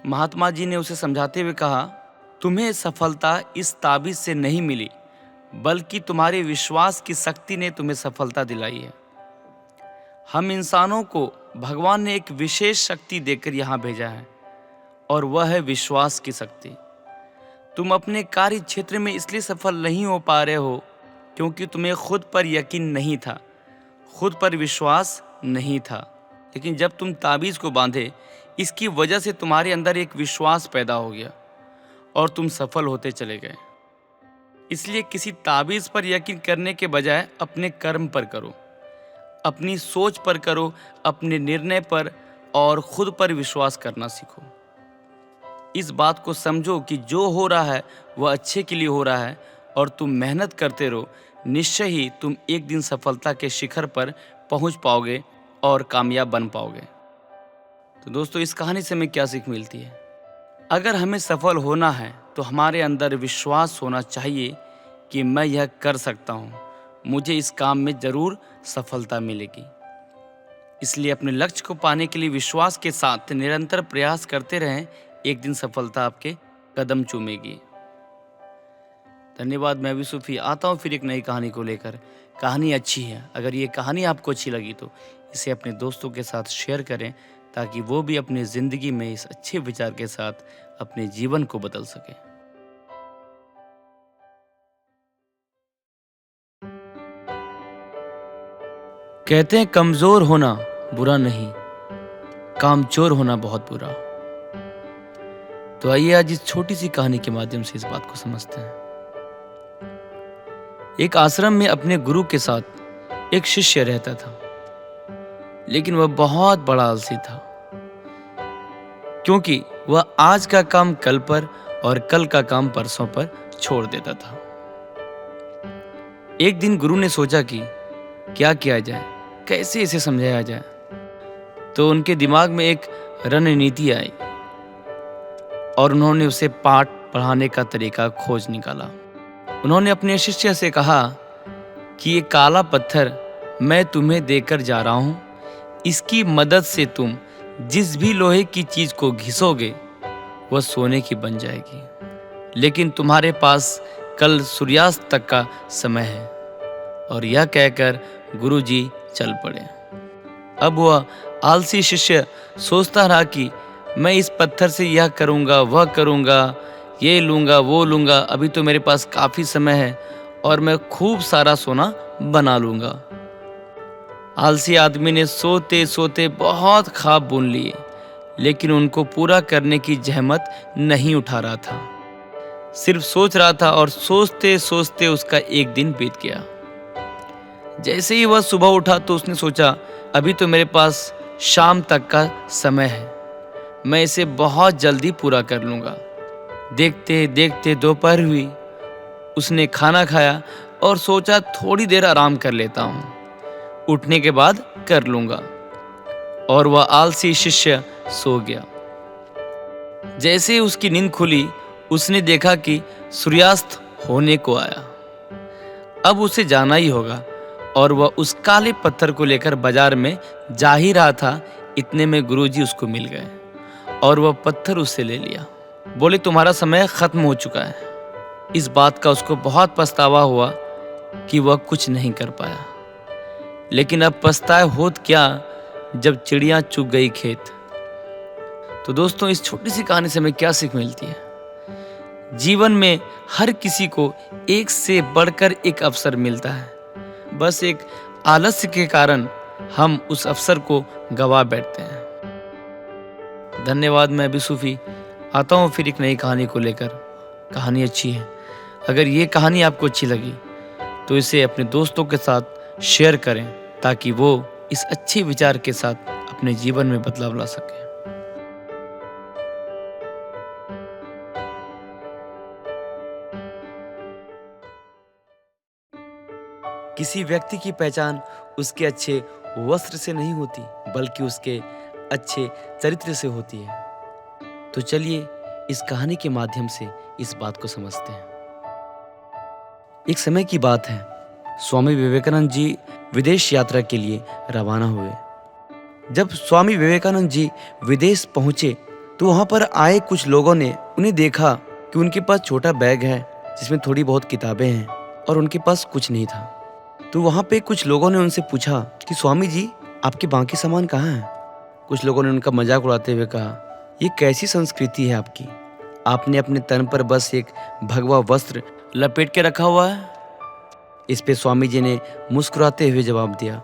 महात्मा जी ने उसे समझाते हुए कहा, तुम्हें सफलता इस ताबीज से नहीं मिली, बल्कि तुम्हारे विश्वास की शक्ति ने तुम्हें सफलता दिलाई है। हम इंसानों को भगवान ने एक विशेष शक्ति देकर यहाँ भेजा है, और वह है विश्वास की शक्ति। तुम अपने कार्य क्षेत्र में इसलिए सफल नहीं हो पा रहे हो क्योंकि तुम्हें खुद पर यकीन नहीं था, खुद पर विश्वास नहीं था। लेकिन जब तुम ताबीज को बांधे, इसकी वजह से तुम्हारे अंदर एक विश्वास पैदा हो गया और तुम सफल होते चले गए। इसलिए किसी ताबीज पर यकीन करने के बजाय अपने कर्म पर करो, अपनी सोच पर करो, अपने निर्णय पर और खुद पर विश्वास करना सीखो। इस बात को समझो कि जो हो रहा है वह अच्छे के लिए हो रहा है, और तुम मेहनत करते रहो। निश्चय ही तुम एक दिन सफलता के शिखर पर पहुंच पाओगे और कामयाब बन पाओगे। तो दोस्तों, इस कहानी से हमें क्या सीख मिलती है? अगर हमें सफल होना है तो हमारे अंदर विश्वास होना चाहिए कि मैं यह कर सकता हूँ, मुझे इस काम में ज़रूर सफलता मिलेगी। इसलिए अपने लक्ष्य को पाने के लिए विश्वास के साथ निरंतर प्रयास करते रहें। एक दिन सफलता आपके कदम चूमेगी। धन्यवाद। मैं भी सूफी आता हूँ फिर एक नई कहानी को लेकर। कहानी अच्छी है, अगर ये कहानी आपको अच्छी लगी तो इसे अपने दोस्तों के साथ शेयर करें, ताकि वो भी अपनी ज़िंदगी में इस अच्छे विचार के साथ अपने जीवन को बदल सके। कहते हैं कमज़ोर होना बुरा नहीं, कामचोर होना बहुत बुरा। तो आइए आज इस छोटी सी कहानी के माध्यम से इस बात को समझते हैं। एक आश्रम में अपने गुरु के साथ एक शिष्य रहता था, लेकिन वह बहुत बड़ा आलसी था, क्योंकि वह आज का काम कल पर और कल का काम परसों पर छोड़ देता था। एक दिन गुरु ने सोचा कि क्या किया जाए, कैसे इसे समझाया जाए। तो उनके दिमाग में एक रणनीति आई और उन्होंने उसे पाठ पढ़ाने का तरीका खोज निकाला। उन्होंने अपने शिष्य से कहा कि ये काला पत्थर मैं तुम्हें देकर जा रहा हूँ, इसकी मदद से तुम जिस भी लोहे की चीज को घिसोगे वह सोने की बन जाएगी। लेकिन तुम्हारे पास कल सूर्यास्त तक का समय है। और यह कहकर गुरुजी चल पड़े। अब वह आलसी शिष्य सोचता रहा कि मैं इस पत्थर से यह करूँगा, वह करूँगा, ये लूँगा, वो लूँगा, अभी तो मेरे पास काफ़ी समय है और मैं खूब सारा सोना बना लूँगा। आलसी आदमी ने सोते सोते बहुत ख्वाब बुन लिए, लेकिन उनको पूरा करने की जहमत नहीं उठा रहा था। सिर्फ सोच रहा था और सोचते सोचते उसका एक दिन बीत गया। जैसे ही वह सुबह उठा तो उसने सोचा, अभी तो मेरे पास शाम तक का समय है, मैं इसे बहुत जल्दी पूरा कर लूँगा। देखते देखते दोपहर हुई। उसने खाना खाया और सोचा थोड़ी देर आराम कर लेता हूँ, उठने के बाद कर लूँगा। और वह आलसी शिष्य सो गया। जैसे ही उसकी नींद खुली, उसने देखा कि सूर्यास्त होने को आया। अब उसे जाना ही होगा और वह उस काले पत्थर को लेकर बाजार में जा ही रहा था। इतने में गुरुजी उसको मिल गए और वह पत्थर उससे ले लिया। बोले, तुम्हारा समय खत्म हो चुका है। इस बात का उसको बहुत पछतावा हुआ कि वह कुछ नहीं कर पाया। लेकिन अब पछताए होत क्या जब चिड़िया चुग गई खेत। तो दोस्तों, इस छोटी सी कहानी से हमें क्या सीख मिलती है? जीवन में हर किसी को एक से बढ़कर एक अवसर मिलता है, बस एक आलस्य के कारण हम उस अवसर को गवा बैठते हैं। धन्यवाद। मैं भी सूफी आता हूँ फिर एक नई कहानी को लेकर। कहानी अच्छी है, अगर ये कहानी आपको अच्छी लगी तो इसे अपने दोस्तों के साथ शेयर करें, ताकि वो इस अच्छे विचार के साथ अपने जीवन में बदलाव ला सके। किसी व्यक्ति की पहचान उसके अच्छे वस्त्र से नहीं होती, बल्कि उसके अच्छे चरित्र से होती है। तो चलिए इस कहानी के माध्यम से इस बात को समझते हैं। एक समय की बात है, स्वामी विवेकानंद जी विदेश यात्रा के लिए रवाना हुए। जब स्वामी विवेकानंद जी विदेश पहुंचे तो वहां पर आए कुछ लोगों ने उन्हें देखा कि उनके पास छोटा बैग है जिसमें थोड़ी बहुत किताबें हैं और उनके पास कुछ नहीं था। तो वहां पे कुछ लोगों ने उनसे पूछा कि स्वामी जी, आपके बाकी सामान कहाँ है? कुछ लोगों ने उनका मजाक उड़ाते हुए कहा, ये कैसी संस्कृति है आपकी? आपने अपने तन पर बस एक भगवा वस्त्र लपेट के रखा हुआ है। इस पे स्वामी जी ने मुस्कुराते हुए जवाब दिया,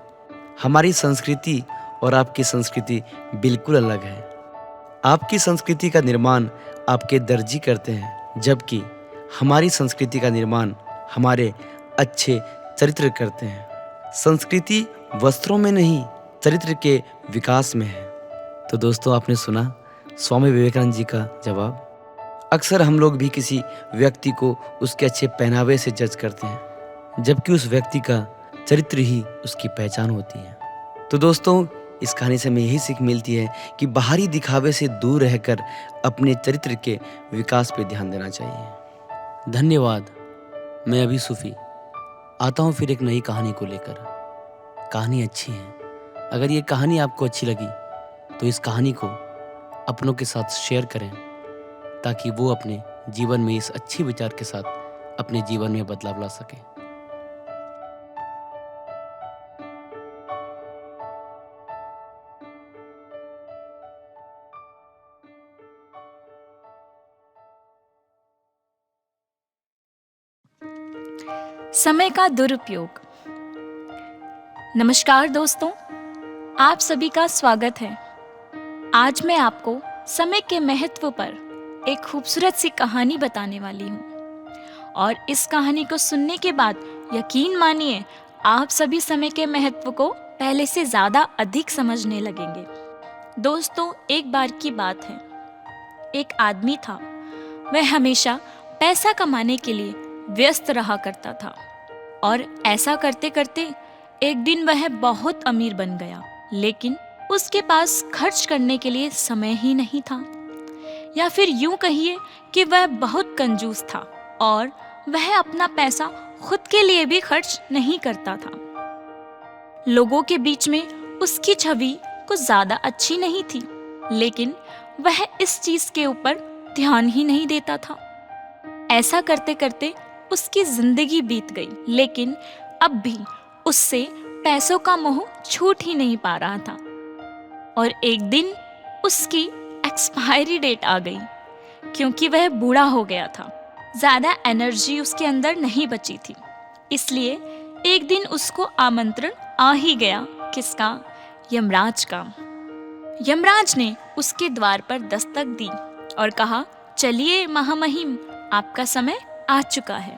हमारी संस्कृति और आपकी संस्कृति बिल्कुल अलग है। आपकी संस्कृति का निर्माण आपके दर्जी करते हैं, जबकि हमारी संस्कृति का निर्माण हमारे अच्छे चरित्र करते हैं। संस्कृति वस्त्रों में नहीं, चरित्र के विकास में है। तो दोस्तों, आपने सुना स्वामी विवेकानंद जी का जवाब। अक्सर हम लोग भी किसी व्यक्ति को उसके अच्छे पहनावे से जज करते हैं, जबकि उस व्यक्ति का चरित्र ही उसकी पहचान होती है। तो दोस्तों, इस कहानी से हमें यही सीख मिलती है कि बाहरी दिखावे से दूर रहकर अपने चरित्र के विकास पर ध्यान देना चाहिए। धन्यवाद। मैं अभी सूफी आता हूँ फिर एक नई कहानी को लेकर। कहानी अच्छी है। अगर ये कहानी आपको अच्छी लगी तो इस कहानी को अपनों के साथ शेयर करें, ताकि वो अपने जीवन में इस अच्छे विचार के साथ अपने जीवन में बदलाव ला सके। समय का दुरुपयोग। नमस्कार दोस्तों, आप सभी का स्वागत है। आज मैं आपको समय के महत्व पर एक खूबसूरत सी कहानी बताने वाली हूँ और इस कहानी को सुनने के बाद यकीन मानिए आप सभी समय के महत्व को पहले से ज़्यादा अधिक समझने लगेंगे। दोस्तों, एक बार की बात है, एक आदमी था। वह हमेशा पैसा कमाने के लिए व्यस्त रहा करता था और ऐसा करते करते एक दिन वह बहुत अमीर बन गया, लेकिन उसके पास खर्च करने के लिए समय ही नहीं था, या फिर यूं कहिए कि वह बहुत कंजूस था और वह अपना पैसा खुद के लिए भी खर्च नहीं करता था। लोगों के बीच में उसकी छवि कुछ ज्यादा अच्छी नहीं थी, लेकिन वह इस चीज के ऊपर ध्यान ही नहीं देता था। ऐसा करते करते उसकी जिंदगी बीत गई, लेकिन अब भी उससे पैसों का मोह छूट ही नहीं पा रहा था। और एक दिन उसकी एक्सपायरी डेट आ गई, क्योंकि वह बूढ़ा हो गया था। ज्यादा एनर्जी उसके अंदर नहीं बची थी, इसलिए एक दिन उसको आमंत्रण आ ही गया। किसका? यमराज का। यमराज ने उसके द्वार पर दस्तक दी और कहा, चलिए महामहिम, आपका समय आ चुका है।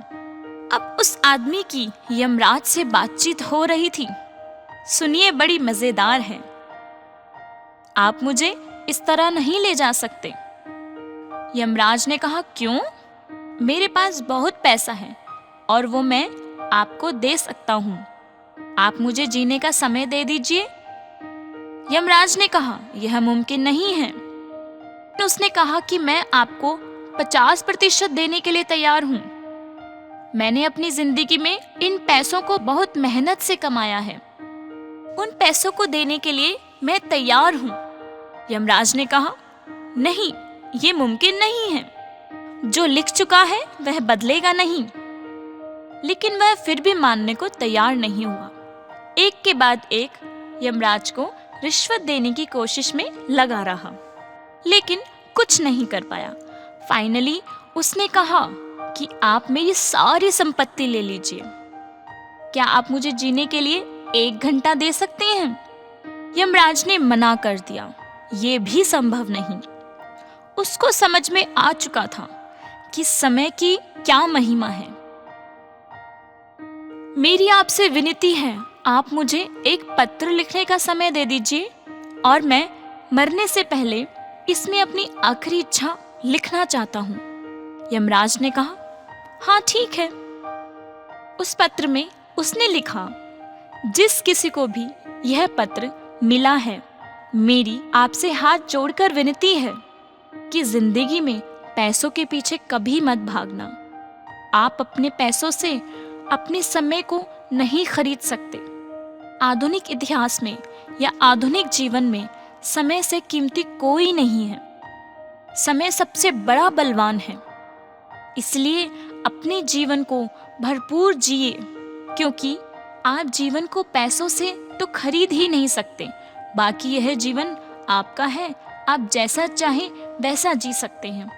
अब उस आदमी की यमराज से बातचीत हो रही थी। सुनिए, बड़ी मजेदार है। आप मुझे इस तरह नहीं ले जा सकते। यमराज ने कहा, क्यों? मेरे पास बहुत पैसा है और वो मैं आपको दे सकता हूँ। आप मुझे जीने का समय दे दीजिए। यमराज ने कहा, यह मुमकिन नहीं है। उसने कहा कि मैं आपको 50% देने के लिए तैयार हूँ। मैंने अपनी जिंदगी में इन पैसों को बहुत मेहनत से कमाया है। उन पैसों को देने के लिए मैं तैयार हूँ। यमराज ने कहा, नहीं, ये मुमकिन नहीं है। जो लिख चुका है वह बदलेगा नहीं। लेकिन वह फिर भी मानने को तैयार नहीं हुआ। एक के बाद एक यमराज को रिश्वत देने की कोशिश में लगा रहा, लेकिन कुछ नहीं कर पाया। फाइनली उसने कहा कि आप मेरी सारी संपत्ति ले लीजिए। क्या आप मुझे जीने के लिए 1 घंटा दे सकते हैं? यमराज ने मना कर दिया, ये भी संभव नहीं। उसको समझ में आ चुका था कि समय की क्या महिमा है। मेरी आपसे विनती है, आप मुझे एक पत्र लिखने का समय दे दीजिए और मैं मरने से पहले इसमें अपनी आखिरी इच्छा लिखना चाहता हूँ। यमराज ने कहा, हाँ ठीक है। उस पत्र में उसने लिखा, जिस किसी को भी यह पत्र मिला है, मेरी आपसे हाथ जोड़कर विनती है कि जिंदगी में पैसों के पीछे कभी मत भागना। आप अपने पैसों से अपने समय को नहीं खरीद सकते। आधुनिक इतिहास में या आधुनिक जीवन में समय से कीमती कोई नहीं है। समय सबसे बड़ा बलवान है। इसलिए अपने जीवन को भरपूर जिए, क्योंकि आप जीवन को पैसों से तो खरीद ही नहीं सकते। बाकी यह जीवन आपका है, आप जैसा चाहें वैसा जी सकते हैं।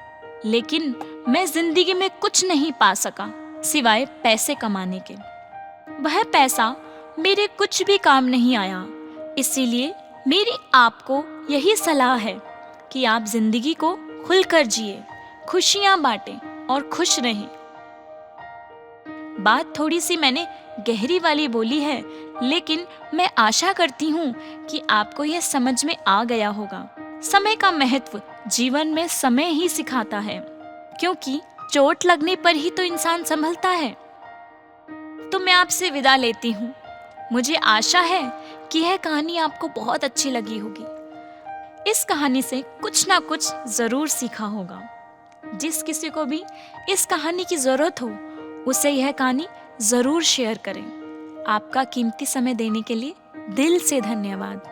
लेकिन मैं जिंदगी में कुछ नहीं पा सका सिवाय पैसे कमाने के। वह पैसा मेरे कुछ भी काम नहीं आया। इसीलिए मेरी आपको यही सलाह है कि आप जिंदगी को खुलकर जिए, खुशियां बांटें और खुश रहें। बात थोड़ी सी मैंने गहरी वाली बोली है, लेकिन मैं आशा करती हूँ कि आपको यह समझ में आ गया होगा। समय का महत्व जीवन में समय ही सिखाता है, क्योंकि चोट लगने पर ही तो इंसान संभलता है। तो मैं आपसे विदा लेती हूँ। मुझे आशा है कि यह कहानी आपको बहुत अच्छी लगी होगी। इस कहानी से कुछ ना कुछ जरूर सीखा होगा। जिस किसी को भी इस कहानी की जरूरत हो, उसे यह कहानी जरूर शेयर करें। आपका कीमती समय देने के लिए दिल से धन्यवाद।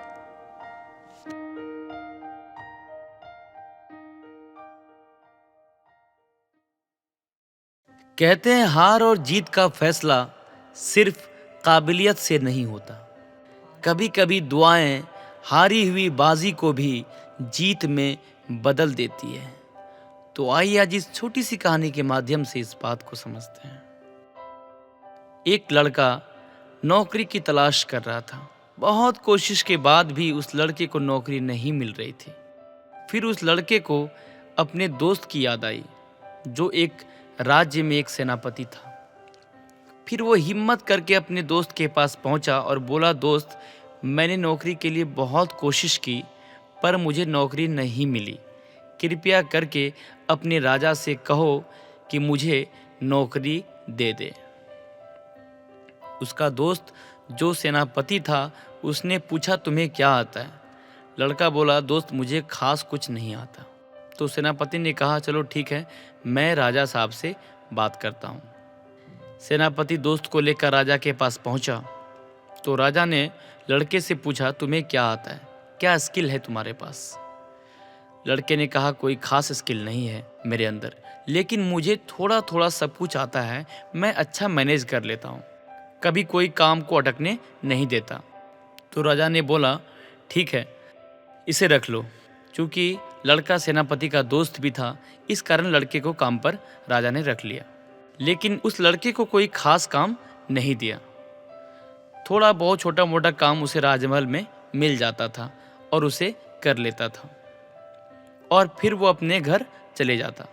कहते हैं हार और जीत का फैसला सिर्फ काबिलियत से नहीं होता। कभी कभी दुआएं हारी हुई बाजी को भी जीत में बदल देती है। तो आइए आज इस छोटी सी कहानी के माध्यम से इस बात को समझते हैं। एक लड़का नौकरी की तलाश कर रहा था। बहुत कोशिश के बाद भी उस लड़के को नौकरी नहीं मिल रही थी। फिर उस लड़के को अपने दोस्त की याद आई, जो एक राज्य में एक सेनापति था। फिर वो हिम्मत करके अपने दोस्त के पास पहुंचा और बोला, दोस्त, मैंने नौकरी के लिए बहुत कोशिश की पर मुझे नौकरी नहीं मिली। कृपया करके अपने राजा से कहो कि मुझे नौकरी दे दे। उसका दोस्त जो सेनापति था, उसने पूछा, तुम्हें क्या आता है? लड़का बोला, दोस्त, मुझे खास कुछ नहीं आता। तो सेनापति ने कहा, चलो ठीक है, मैं राजा साहब से बात करता हूँ। सेनापति दोस्त को लेकर राजा के पास पहुँचा। तो राजा ने लड़के से पूछा, तुम्हें क्या आता है, क्या स्किल है तुम्हारे पास? लड़के ने कहा, कोई खास स्किल नहीं है मेरे अंदर, लेकिन मुझे थोड़ा थोड़ा सब कुछ आता है। मैं अच्छा मैनेज कर लेता हूँ, कभी कोई काम को अटकने नहीं देता। तो राजा ने बोला, ठीक है, इसे रख लो। चूँकि लड़का सेनापति का दोस्त भी था, इस कारण लड़के को काम पर राजा ने रख लिया। लेकिन उस लड़के को कोई खास काम नहीं दिया। थोड़ा बहुत छोटा मोटा काम उसे राजमहल में मिल जाता था और उसे कर लेता था, और फिर वो अपने घर चले जाता।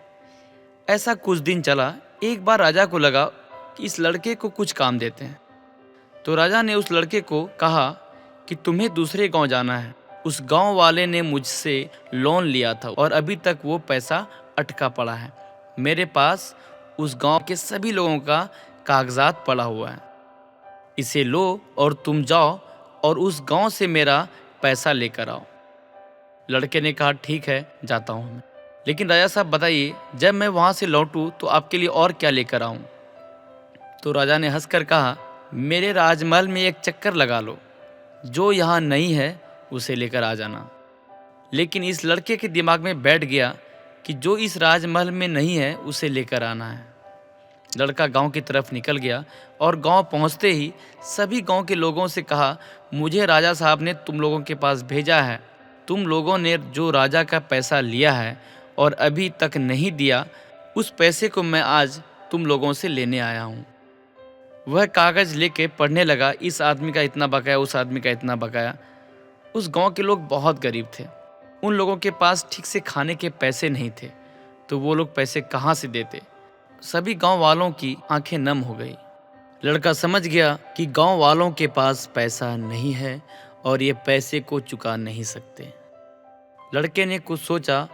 ऐसा कुछ दिन चला। एक बार राजा को लगा कि इस लड़के को कुछ काम देते हैं। तो राजा ने उस लड़के को कहा कि तुम्हें दूसरे गांव जाना है। उस गांव वाले ने मुझसे लोन लिया था और अभी तक वो पैसा अटका पड़ा है। मेरे पास उस गांव के सभी लोगों का कागजात पड़ा हुआ है। इसे लो और तुम जाओ और उस गांव से मेरा पैसा लेकर आओ। लड़के ने कहा, ठीक है, जाता हूँ मैं। लेकिन राजा साहब बताइए, जब मैं वहाँ से लौटूँ तो आपके लिए और क्या लेकर आऊँ? तो राजा ने हंसकर कहा, मेरे राजमहल में एक चक्कर लगा लो, जो यहाँ नहीं है उसे लेकर आ जाना। लेकिन इस लड़के के दिमाग में बैठ गया कि जो इस राजमहल में नहीं है उसे लेकर आना है। लड़का गांव की तरफ निकल गया और गांव पहुंचते ही सभी गांव के लोगों से कहा, मुझे राजा साहब ने तुम लोगों के पास भेजा है। तुम लोगों ने जो राजा का पैसा लिया है और अभी तक नहीं दिया, उस पैसे को मैं आज तुम लोगों से लेने आया हूँ। वह कागज़ लेके पढ़ने लगा, इस आदमी का इतना बकाया, उस आदमी का इतना बकाया। उस गांव के लोग बहुत गरीब थे। उन लोगों के पास ठीक से खाने के पैसे नहीं थे, तो वो लोग पैसे कहाँ से देते? सभी गांव वालों की आंखें नम हो गई। लड़का समझ गया कि गांव वालों के पास पैसा नहीं है और ये पैसे को चुका नहीं सकते। लड़के ने कुछ सोचा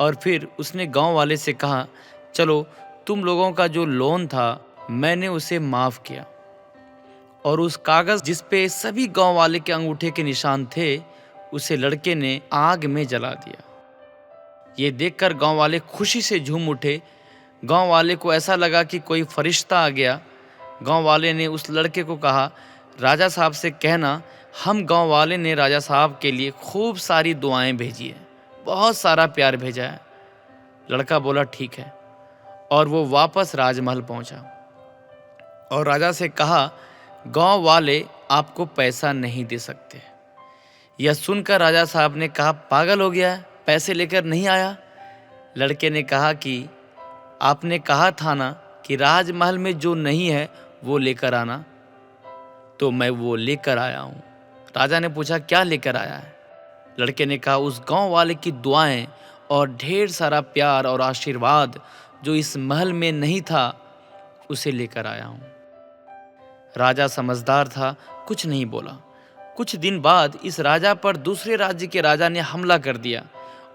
और फिर उसने गांव वाले से कहा, चलो, तुम लोगों का जो लोन था मैंने उसे माफ़ किया और उस कागज जिस पे सभी गांव वाले के अंगूठे के निशान थे, उसे लड़के ने आग में जला दिया। ये देखकर गांव वाले खुशी से झूम उठे। गांव वाले को ऐसा लगा कि कोई फरिश्ता आ गया। गांव वाले ने उस लड़के को कहा, राजा साहब से कहना हम गांव वाले ने राजा साहब के लिए खूब सारी दुआएं भेजी है, बहुत सारा प्यार भेजा है। लड़का बोला ठीक है, और वो वापस राजमहल पहुंचा और राजा से कहा, गांव वाले आपको पैसा नहीं दे सकते। यह सुनकर राजा साहब ने कहा, पागल हो गया है, पैसे लेकर नहीं आया। लड़के ने कहा कि आपने कहा था ना कि राजमहल में जो नहीं है वो लेकर आना, तो मैं वो लेकर आया हूँ। राजा ने पूछा, क्या लेकर आया है? लड़के ने कहा, उस गांव वाले की दुआएं और ढेर सारा प्यार और आशीर्वाद जो इस महल में नहीं था, उसे लेकर आया हूँ। राजा समझदार था, कुछ नहीं बोला। कुछ दिन बाद इस राजा पर दूसरे राज्य के राजा ने हमला कर दिया,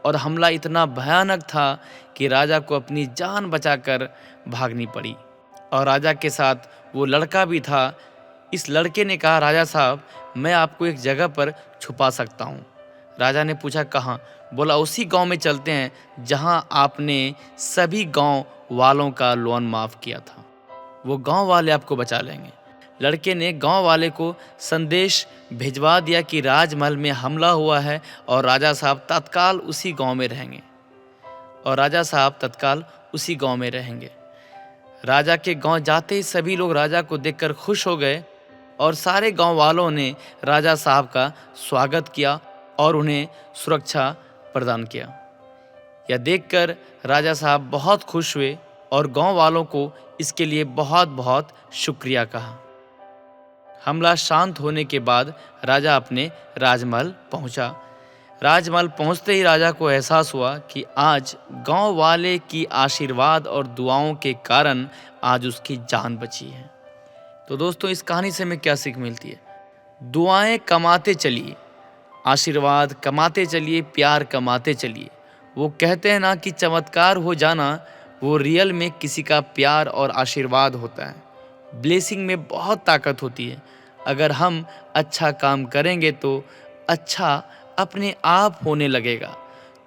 और हमला इतना भयानक था कि राजा को अपनी जान बचाकर भागनी पड़ी, और राजा के साथ वो लड़का भी था। इस लड़के ने कहा, राजा साहब मैं आपको एक जगह पर छुपा सकता हूँ। राजा ने पूछा, कहाँ? बोला, उसी गांव में चलते हैं जहाँ आपने सभी गांव वालों का लोन माफ़ किया था, वो गांव वाले आपको बचा लेंगे। लड़के ने गांव वाले को संदेश भिजवा दिया कि राजमहल में हमला हुआ है और राजा साहब तत्काल उसी गांव में रहेंगे, और राजा साहब तत्काल उसी गांव में रहेंगे। राजा के गांव जाते ही सभी लोग राजा को देखकर खुश हो गए, और सारे गांव वालों ने राजा साहब का स्वागत किया और उन्हें सुरक्षा प्रदान किया। यह देखकर राजा साहब बहुत खुश हुए और गांव वालों को इसके लिए बहुत बहुत शुक्रिया कहा। हमला शांत होने के बाद राजा अपने राजमहल पहुंचा। राजमहल पहुंचते ही राजा को एहसास हुआ कि आज गांव वाले की आशीर्वाद और दुआओं के कारण आज उसकी जान बची है। तो दोस्तों, इस कहानी से हमें क्या सीख मिलती है? दुआएं कमाते चलिए, आशीर्वाद कमाते चलिए, प्यार कमाते चलिए। वो कहते हैं ना कि चमत्कार हो जाना, वो रियल में किसी का प्यार और आशीर्वाद होता है। ब्लेसिंग में बहुत ताकत होती है। अगर हम अच्छा काम करेंगे तो अच्छा अपने आप होने लगेगा।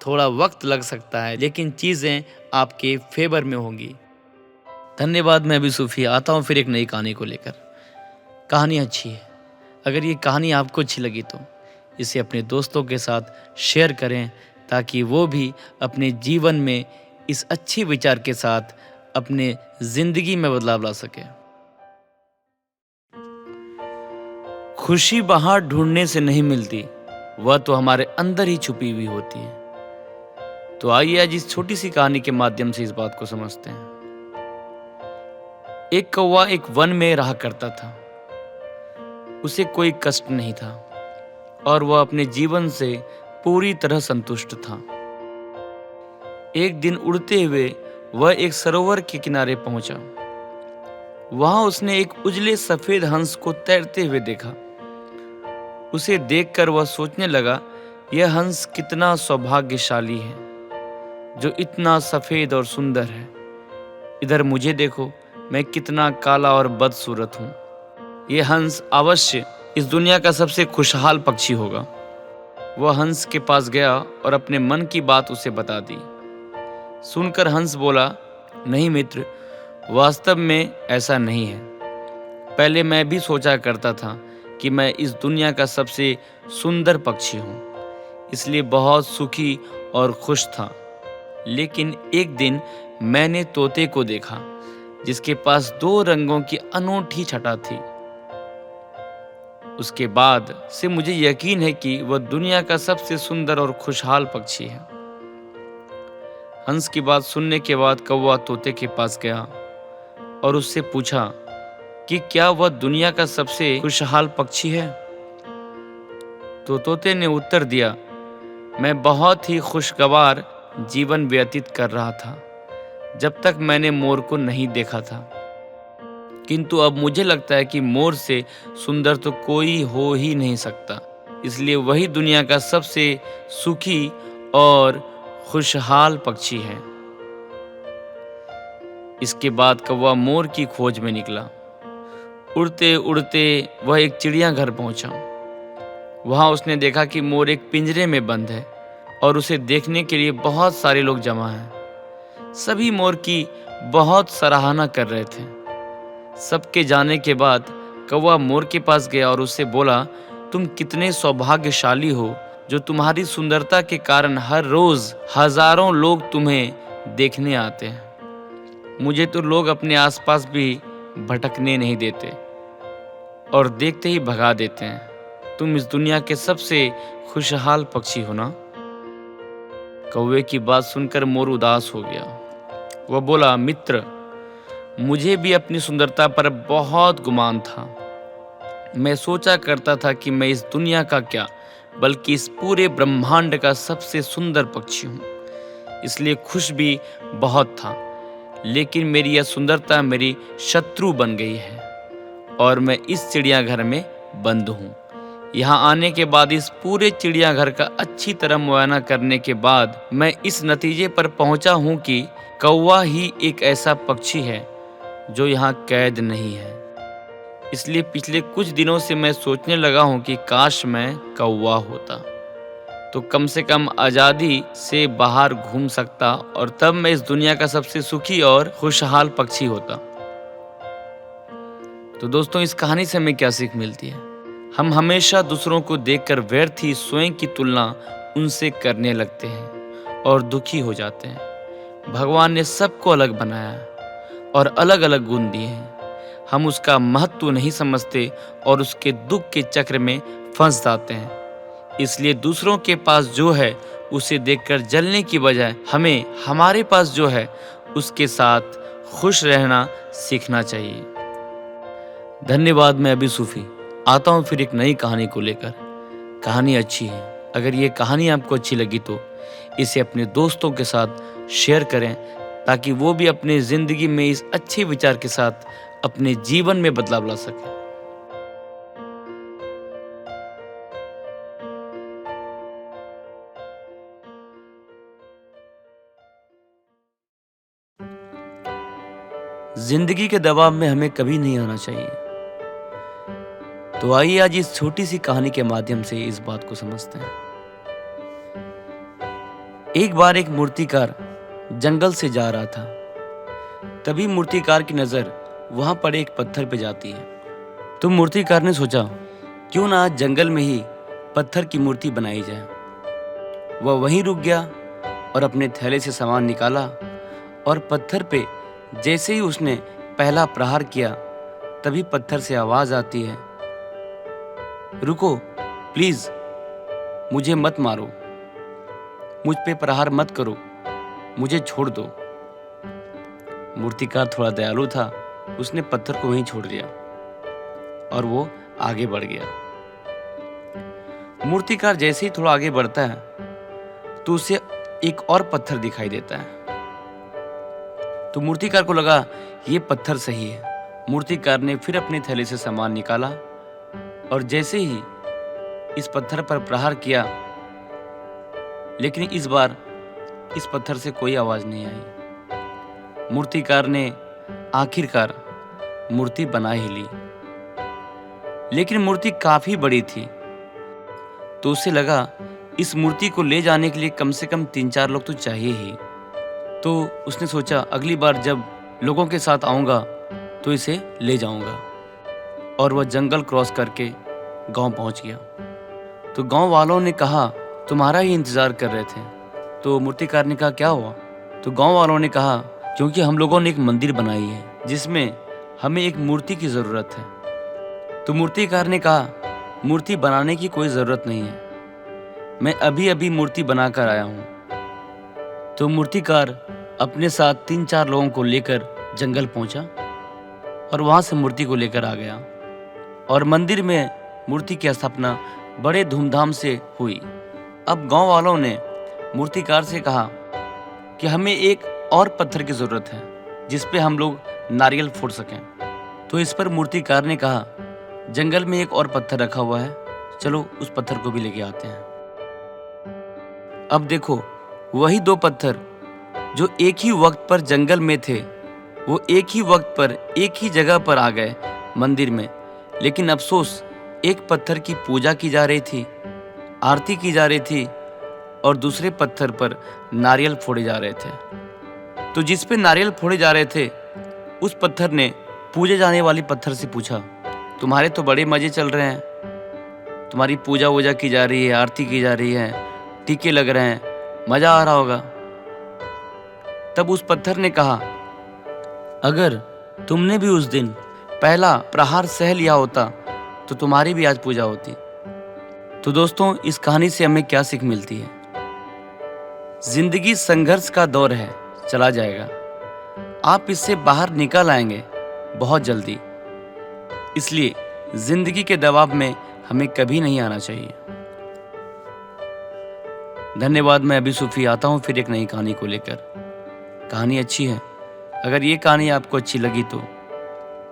थोड़ा वक्त लग सकता है, लेकिन चीज़ें आपके फेवर में होंगी। धन्यवाद। मैं अभी सूफी आता हूँ फिर एक नई कहानी को लेकर। कहानी अच्छी है, अगर ये कहानी आपको अच्छी लगी तो इसे अपने दोस्तों के साथ शेयर करें, ताकि वो भी अपने जीवन में इस अच्छी विचार के साथ अपने ज़िंदगी में बदलाव ला सके। खुशी बाहर ढूंढने से नहीं मिलती, वह तो हमारे अंदर ही छुपी हुई होती है। तो आइए आज इस छोटी सी कहानी के माध्यम से इस बात को समझते हैं। एक कौवा एक वन में रहा करता था। उसे कोई कष्ट नहीं था और वह अपने जीवन से पूरी तरह संतुष्ट था। एक दिन उड़ते हुए वह एक सरोवर के किनारे पहुंचा। वहां उसने एक उजले सफेद हंस को तैरते हुए देखा। उसे देखकर वह सोचने लगा, यह हंस कितना सौभाग्यशाली है जो इतना सफेद और सुंदर है। इधर मुझे देखो, मैं कितना काला और बदसूरत हूँ। यह हंस अवश्य इस दुनिया का सबसे खुशहाल पक्षी होगा। वह हंस के पास गया और अपने मन की बात उसे बता दी। सुनकर हंस बोला, नहीं मित्र, वास्तव में ऐसा नहीं है। पहले मैं भी सोचा करता था कि मैं इस दुनिया का सबसे सुंदर पक्षी हूँ, इसलिए बहुत सुखी और खुश था। लेकिन एक दिन मैंने तोते को देखा जिसके पास 2 रंगों की अनूठी छटा थी। उसके बाद से मुझे यकीन है कि वह दुनिया का सबसे सुंदर और खुशहाल पक्षी है। हंस की बात सुनने के बाद कौवा तोते के पास गया और उससे पूछा कि क्या वह दुनिया का सबसे खुशहाल पक्षी है। तो तोते ने उत्तर दिया, मैं बहुत ही खुशगवार जीवन व्यतीत कर रहा था जब तक मैंने मोर को नहीं देखा था, किंतु अब मुझे लगता है कि मोर से सुंदर तो कोई हो ही नहीं सकता, इसलिए वही दुनिया का सबसे सुखी और खुशहाल पक्षी है। इसके बाद कौवा मोर की खोज में निकला। उड़ते उड़ते वह एक चिड़ियाघर पहुंचा। वहां उसने देखा कि मोर एक पिंजरे में बंद है और उसे देखने के लिए बहुत सारे लोग जमा हैं। सभी मोर की बहुत सराहना कर रहे थे। सबके जाने के बाद कौवा मोर के पास गया और उससे बोला, तुम कितने सौभाग्यशाली हो जो तुम्हारी सुंदरता के कारण हर रोज हजारों लोग तुम्हें देखने आते हैं। मुझे तो लोग अपने आसपास भी भटकने नहीं देते और देखते ही भगा देते हैं। तुम इस दुनिया के सबसे खुशहाल पक्षी हो ना। कौवे की बात सुनकर मोर उदास हो गया। वह बोला, मित्र, मुझे भी अपनी सुंदरता पर बहुत गुमान था। मैं सोचा करता था कि मैं इस दुनिया का क्या बल्कि इस पूरे ब्रह्मांड का सबसे सुंदर पक्षी हूँ, इसलिए खुश भी बहुत था। लेकिन मेरी यह सुंदरता मेरी शत्रु बन गई है और मैं इस चिड़ियाघर में बंद हूँ। यहाँ आने के बाद, इस पूरे चिड़ियाघर का अच्छी तरह मुआयना करने के बाद मैं इस नतीजे पर पहुँचा हूँ कि कौवा ही एक ऐसा पक्षी है जो यहाँ कैद नहीं है। इसलिए पिछले कुछ दिनों से मैं सोचने लगा हूँ कि काश मैं कौवा होता, तो कम से कम आज़ादी से बाहर घूम सकता और तब मैं इस दुनिया का सबसे सुखी और खुशहाल पक्षी होता। तो दोस्तों, इस कहानी से हमें क्या सीख मिलती है? हम हमेशा दूसरों को देखकर व्यर्थ ही स्वयं की तुलना उनसे करने लगते हैं और दुखी हो जाते हैं। भगवान ने सबको अलग बनाया और अलग अलग गुण दिए हैं। हम उसका महत्व नहीं समझते और उसके दुख के चक्र में फंस जाते हैं। इसलिए दूसरों के पास जो है उसे देखकर जलने की बजाय हमें हमारे पास जो है उसके साथ खुश रहना सीखना चाहिए। धन्यवाद। मैं अभी सूफी आता हूँ फिर एक नई कहानी को लेकर। कहानी अच्छी है। अगर ये कहानी आपको अच्छी लगी तो इसे अपने दोस्तों के साथ शेयर करें ताकि वो भी अपनी जिंदगी में इस अच्छे विचार के साथ अपने जीवन में बदलाव ला सके। जिंदगी के दबाव में हमें कभी नहीं आना चाहिए। तो आइए आज इस छोटी सी कहानी के माध्यम से इस बात को समझते हैं। एक बार एक मूर्तिकार जंगल से जा रहा था। तभी मूर्तिकार की नजर वहां पड़े एक पत्थर पे जाती है। तो मूर्तिकार ने सोचा, क्यों ना आज जंगल में ही पत्थर की मूर्ति बनाई जाए। वह वहीं रुक गया और अपने थैले से सामान निकाला और पत्थर पे जैसे ही उसने पहला प्रहार किया तभी पत्थर से आवाज आती है, रुको प्लीज, मुझे मत मारो, मुझ पे प्रहार मत करो, मुझे छोड़ दो। मूर्तिकार थोड़ा दयालु था, उसने पत्थर को वहीं छोड़ दिया और वो आगे बढ़ गया। मूर्तिकार जैसे ही थोड़ा आगे बढ़ता है तो उसे एक और पत्थर दिखाई देता है। तो मूर्तिकार को लगा ये पत्थर सही है। मूर्तिकार ने फिर अपने थैले से सामान निकाला और जैसे ही इस पत्थर पर प्रहार किया, लेकिन इस बार इस पत्थर से कोई आवाज नहीं आई। मूर्तिकार ने आखिरकार मूर्ति बना ही ली, लेकिन मूर्ति काफी बड़ी थी। तो उसे लगा इस मूर्ति को ले जाने के लिए कम से कम 3-4 लोग तो चाहिए ही। तो उसने सोचा अगली बार जब लोगों के साथ आऊंगा तो इसे ले जाऊंगा। और वह जंगल क्रॉस करके गांव पहुंच गया। तो गांव वालों ने कहा तुम्हारा ही इंतजार कर रहे थे। तो मूर्तिकार ने कहा क्या हुआ? तो गांव वालों ने कहा क्योंकि हम लोगों ने एक मंदिर बनाई है जिसमें हमें एक मूर्ति की जरूरत है। तो मूर्तिकार ने कहा मूर्ति बनाने की कोई जरूरत नहीं है, मैं अभी अभी मूर्ति बनाकर आया हूँ। तो मूर्तिकार अपने साथ 3-4 लोगों को लेकर जंगल पहुंचा और वहां से मूर्ति को लेकर आ गया और मंदिर में मूर्ति की स्थापना बड़े धूमधाम से हुई। अब गांव वालों ने मूर्तिकार से कहा कि हमें एक और पत्थर की जरूरत है जिस पे हम लोग नारियल फोड़ सकें। तो इस पर मूर्तिकार ने कहा जंगल में एक और पत्थर रखा हुआ है, चलो उस पत्थर को भी लेके आते हैं। अब देखो वही 2 पत्थर जो एक ही वक्त पर जंगल में थे वो एक ही वक्त पर एक ही जगह पर आ गए मंदिर में, लेकिन अफसोस एक पत्थर की पूजा की जा रही थी, आरती की जा रही थी और दूसरे पत्थर पर नारियल फोड़े जा रहे थे। तो जिस पे नारियल फोड़े जा रहे थे, उस पत्थर ने पूजे जाने वाली पत्थर से पूछा, तुम्हारे तो बड़े मजे चल रहे हैं, तुम्हारी पूजा वूजा की जा रही है, आरती की जा रही है, टीके लग रहे हैं, मजा आ रहा होगा। तब उस पत्थर ने कहा, अगर तुमने भी उस दिन पहला प्रहार सह लिया होता तो तुम्हारी भी आज पूजा होती। तो दोस्तों, इस कहानी से हमें क्या सीख मिलती है? जिंदगी संघर्ष का दौर है, चला जाएगा। आप इससे बाहर निकल आएंगे बहुत जल्दी। इसलिए जिंदगी के दबाव में हमें कभी नहीं आना चाहिए। धन्यवाद। मैं अभी सूफी आता हूँ फिर एक नई कहानी को लेकर। कहानी अच्छी है। अगर ये कहानी आपको अच्छी लगी तो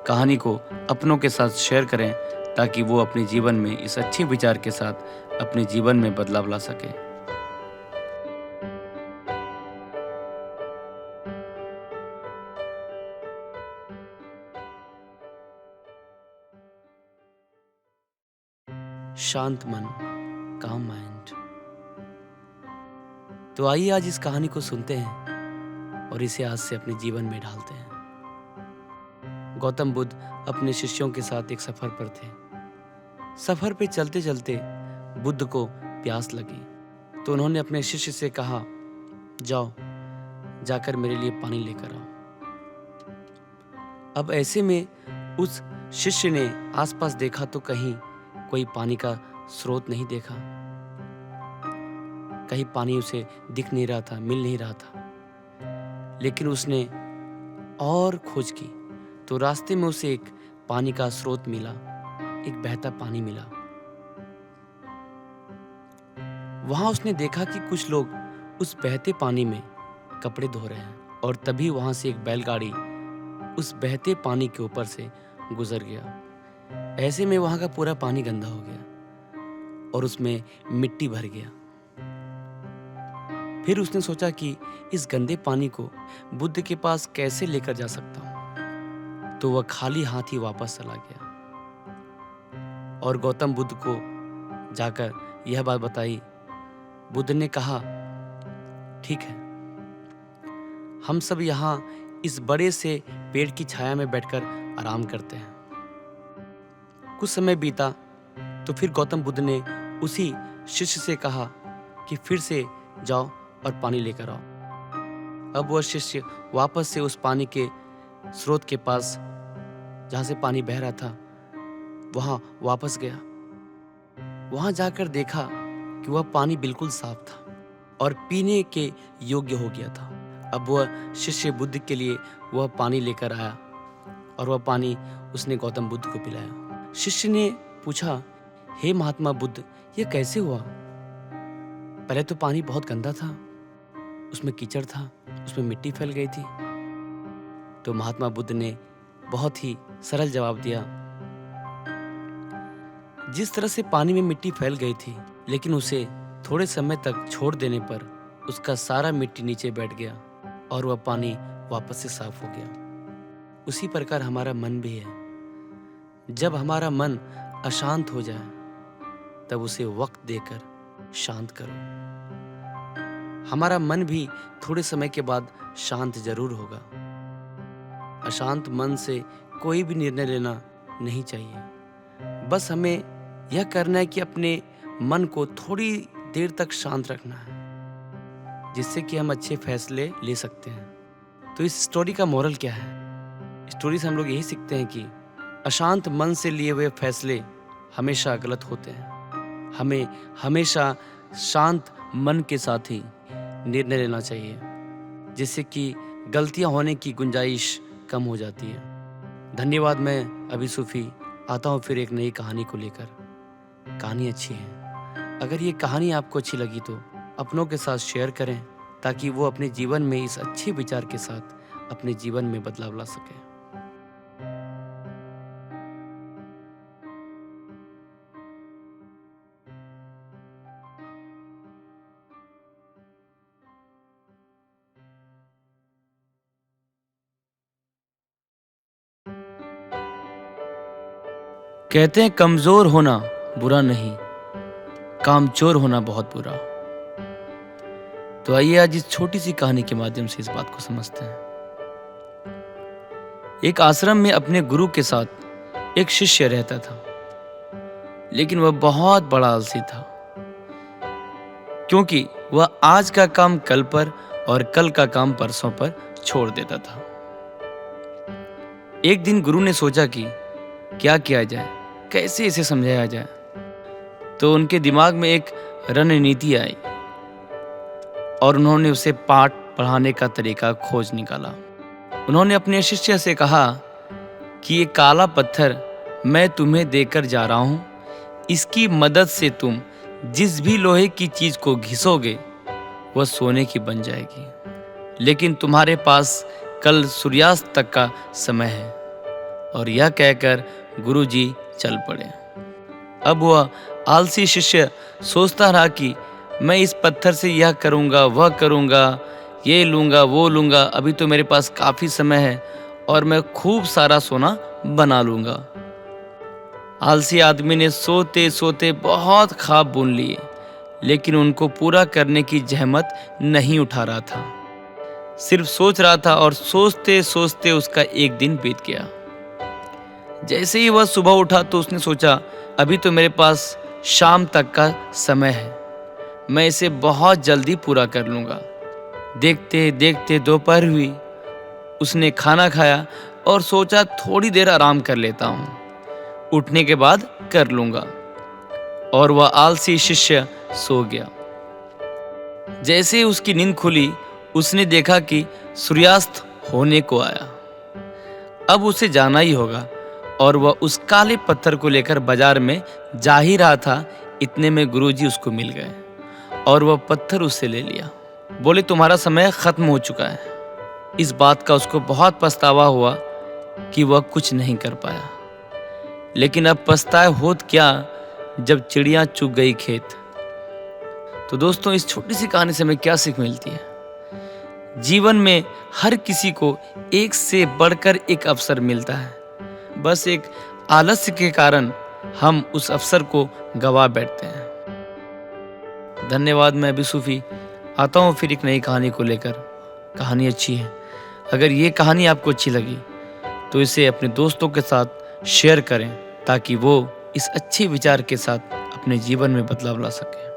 कहानी को अपनों के साथ शेयर करें ताकि वो अपने जीवन में इस अच्छे विचार के साथ अपने जीवन में बदलाव ला सके। शांत मन, काम माइंड। तो आइए आज इस कहानी को सुनते हैं और इसे आज से अपने जीवन में ढालते हैं। गौतम बुद्ध अपने शिष्यों के साथ एक सफर पर थे। सफर पे चलते चलते बुद्ध को प्यास लगी तो उन्होंने अपने शिष्य से कहा, जाओ जाकर मेरे लिए पानी लेकर आओ। अब ऐसे में उस शिष्य ने आसपास देखा तो कहीं कोई पानी का स्रोत नहीं देखा, कहीं पानी उसे दिख नहीं रहा था, मिल नहीं रहा था। लेकिन उसने और खोज की तो रास्ते में उसे एक पानी का स्रोत मिला, एक बहता पानी मिला। वहां उसने देखा कि कुछ लोग उस बहते पानी में कपड़े धो रहे हैं और तभी वहां से एक बैलगाड़ी उस बहते पानी के ऊपर से गुजर गया। ऐसे में वहां का पूरा पानी गंदा हो गया और उसमें मिट्टी भर गया। फिर उसने सोचा कि इस गंदे पानी को बुद्ध के पास कैसे लेकर जा सकता हूं। तो वह खाली हाथ ही वापस चला गया और गौतम बुद्ध को जाकर यह बात बताई। बुद्ध ने कहा, ठीक है, हम सब यहाँ इस बड़े से पेड़ की छाया में बैठकर आराम करते हैं। कुछ समय बीता तो फिर गौतम बुद्ध ने उसी शिष्य से कहा कि फिर से जाओ और पानी लेकर आओ। अब वह शिष्य वापस से उस पानी के स्रोत के पास जहां से पानी बह रहा था वहां वापस गया। वहां जाकर देखा कि वह पानी बिल्कुल साफ था और पीने के योग्य हो गया था। अब वह शिष्य बुद्ध के लिए वह पानी लेकर आया और वह पानी उसने गौतम बुद्ध को पिलाया। शिष्य ने पूछा, हे महात्मा बुद्ध, यह कैसे हुआ? पहले तो पानी बहुत गंदा था, उसमें कीचड़ था, उसमें मिट्टी फैल गई थी। तो महात्मा बुद्ध ने बहुत ही सरल जवाब दिया, जिस तरह से पानी में मिट्टी फैल गई थी लेकिन उसे थोड़े समय तक छोड़ देने पर उसका सारा मिट्टी नीचे बैठ गया और वह पानी वापस से साफ हो गया। उसी प्रकार हमारा मन भी है। जब हमारा मन अशांत हो जाए तब उसे वक्त देकर शांत करो। हमारा मन भी थोड़े समय के बाद शांत जरूर होगा। अशांत मन से कोई भी निर्णय लेना नहीं चाहिए। बस हमें यह करना है कि अपने मन को थोड़ी देर तक शांत रखना है, जिससे कि हम अच्छे फैसले ले सकते हैं। तो इस स्टोरी का मोरल क्या है? स्टोरी से हम लोग यही सीखते हैं कि अशांत मन से लिए हुए फैसले हमेशा गलत होते हैं। हमें हमेशा शांत मन के साथ ही निर्णय लेना चाहिए, जिससे कि गलतियां होने की गुंजाइश कम हो जाती है। धन्यवाद। मैं अभी सूफी आता हूँ फिर एक नई कहानी को लेकर। कहानी अच्छी है। अगर ये कहानी आपको अच्छी लगी तो अपनों के साथ शेयर करें ताकि वो अपने जीवन में इस अच्छे विचार के साथ अपने जीवन में बदलाव ला सके। कहते हैं कमजोर होना बुरा नहीं, कामचोर होना बहुत बुरा। तो आइए आज इस छोटी सी कहानी के माध्यम से इस बात को समझते हैं। एक आश्रम में अपने गुरु के साथ एक शिष्य रहता था, लेकिन वह बहुत बड़ा आलसी था, क्योंकि वह आज का काम कल पर और कल का काम परसों पर छोड़ देता था। एक दिन गुरु ने सोचा कि क्या किया जाए, कैसे इसे समझाया जाए। तो उनके दिमाग में एक रणनीति आई और उन्होंने उसे पाठ पढ़ाने का तरीका खोज निकाला। उन्होंने अपने शिष्य से कहा कि ये काला पत्थर मैं तुम्हें देकर जा रहा हूं, इसकी मदद से तुम जिस भी लोहे की चीज को घिसोगे वह सोने की बन जाएगी, लेकिन तुम्हारे पास कल सूर्यास्त तक का समय है। और यह कहकर गुरुजी चल पड़े। अब वह आलसी शिष्य सोचता रहा कि मैं इस पत्थर से यह करूंगा, वह करूंगा, ये लूंगा, वो लूंगा, अभी तो मेरे पास काफी समय है और मैं खूब सारा सोना बना लूंगा। आलसी आदमी ने सोते सोते बहुत ख्वाब बुन लिए, लेकिन उनको पूरा करने की जहमत नहीं उठा रहा था। सिर्फ सोच रहा था और सोचते सोचते उसका एक दिन बीत गया। जैसे ही वह सुबह उठा तो उसने सोचा अभी तो मेरे पास शाम तक का समय है, मैं इसे बहुत जल्दी पूरा कर लूंगा। देखते देखते दोपहर हुई। उसने खाना खाया और सोचा थोड़ी देर आराम कर लेता हूँ, उठने के बाद कर लूंगा। और वह आलसी शिष्य सो गया। जैसे ही उसकी नींद खुली उसने देखा कि सूर्यास्त होने को आया। अब उसे जाना ही होगा और वह उस काले पत्थर को लेकर बाजार में जा ही रहा था। इतने में गुरुजी उसको मिल गए और वह पत्थर उससे ले लिया। बोले तुम्हारा समय खत्म हो चुका है। इस बात का उसको बहुत पछतावा हुआ कि वह कुछ नहीं कर पाया, लेकिन अब पछताए होत क्या जब चिड़िया चुग गई खेत। तो दोस्तों, इस छोटी सी कहानी से हमें क्या सीख मिलती है? जीवन में हर किसी को एक से बढ़कर एक अवसर मिलता है, बस एक आलस्य के कारण हम उस अवसर को गवा बैठते हैं। धन्यवाद। मैं अभी सूफी आता हूँ फिर एक नई कहानी को लेकर। कहानी अच्छी है, अगर ये कहानी आपको अच्छी लगी तो इसे अपने दोस्तों के साथ शेयर करें, ताकि वो इस अच्छे विचार के साथ अपने जीवन में बदलाव ला सकें।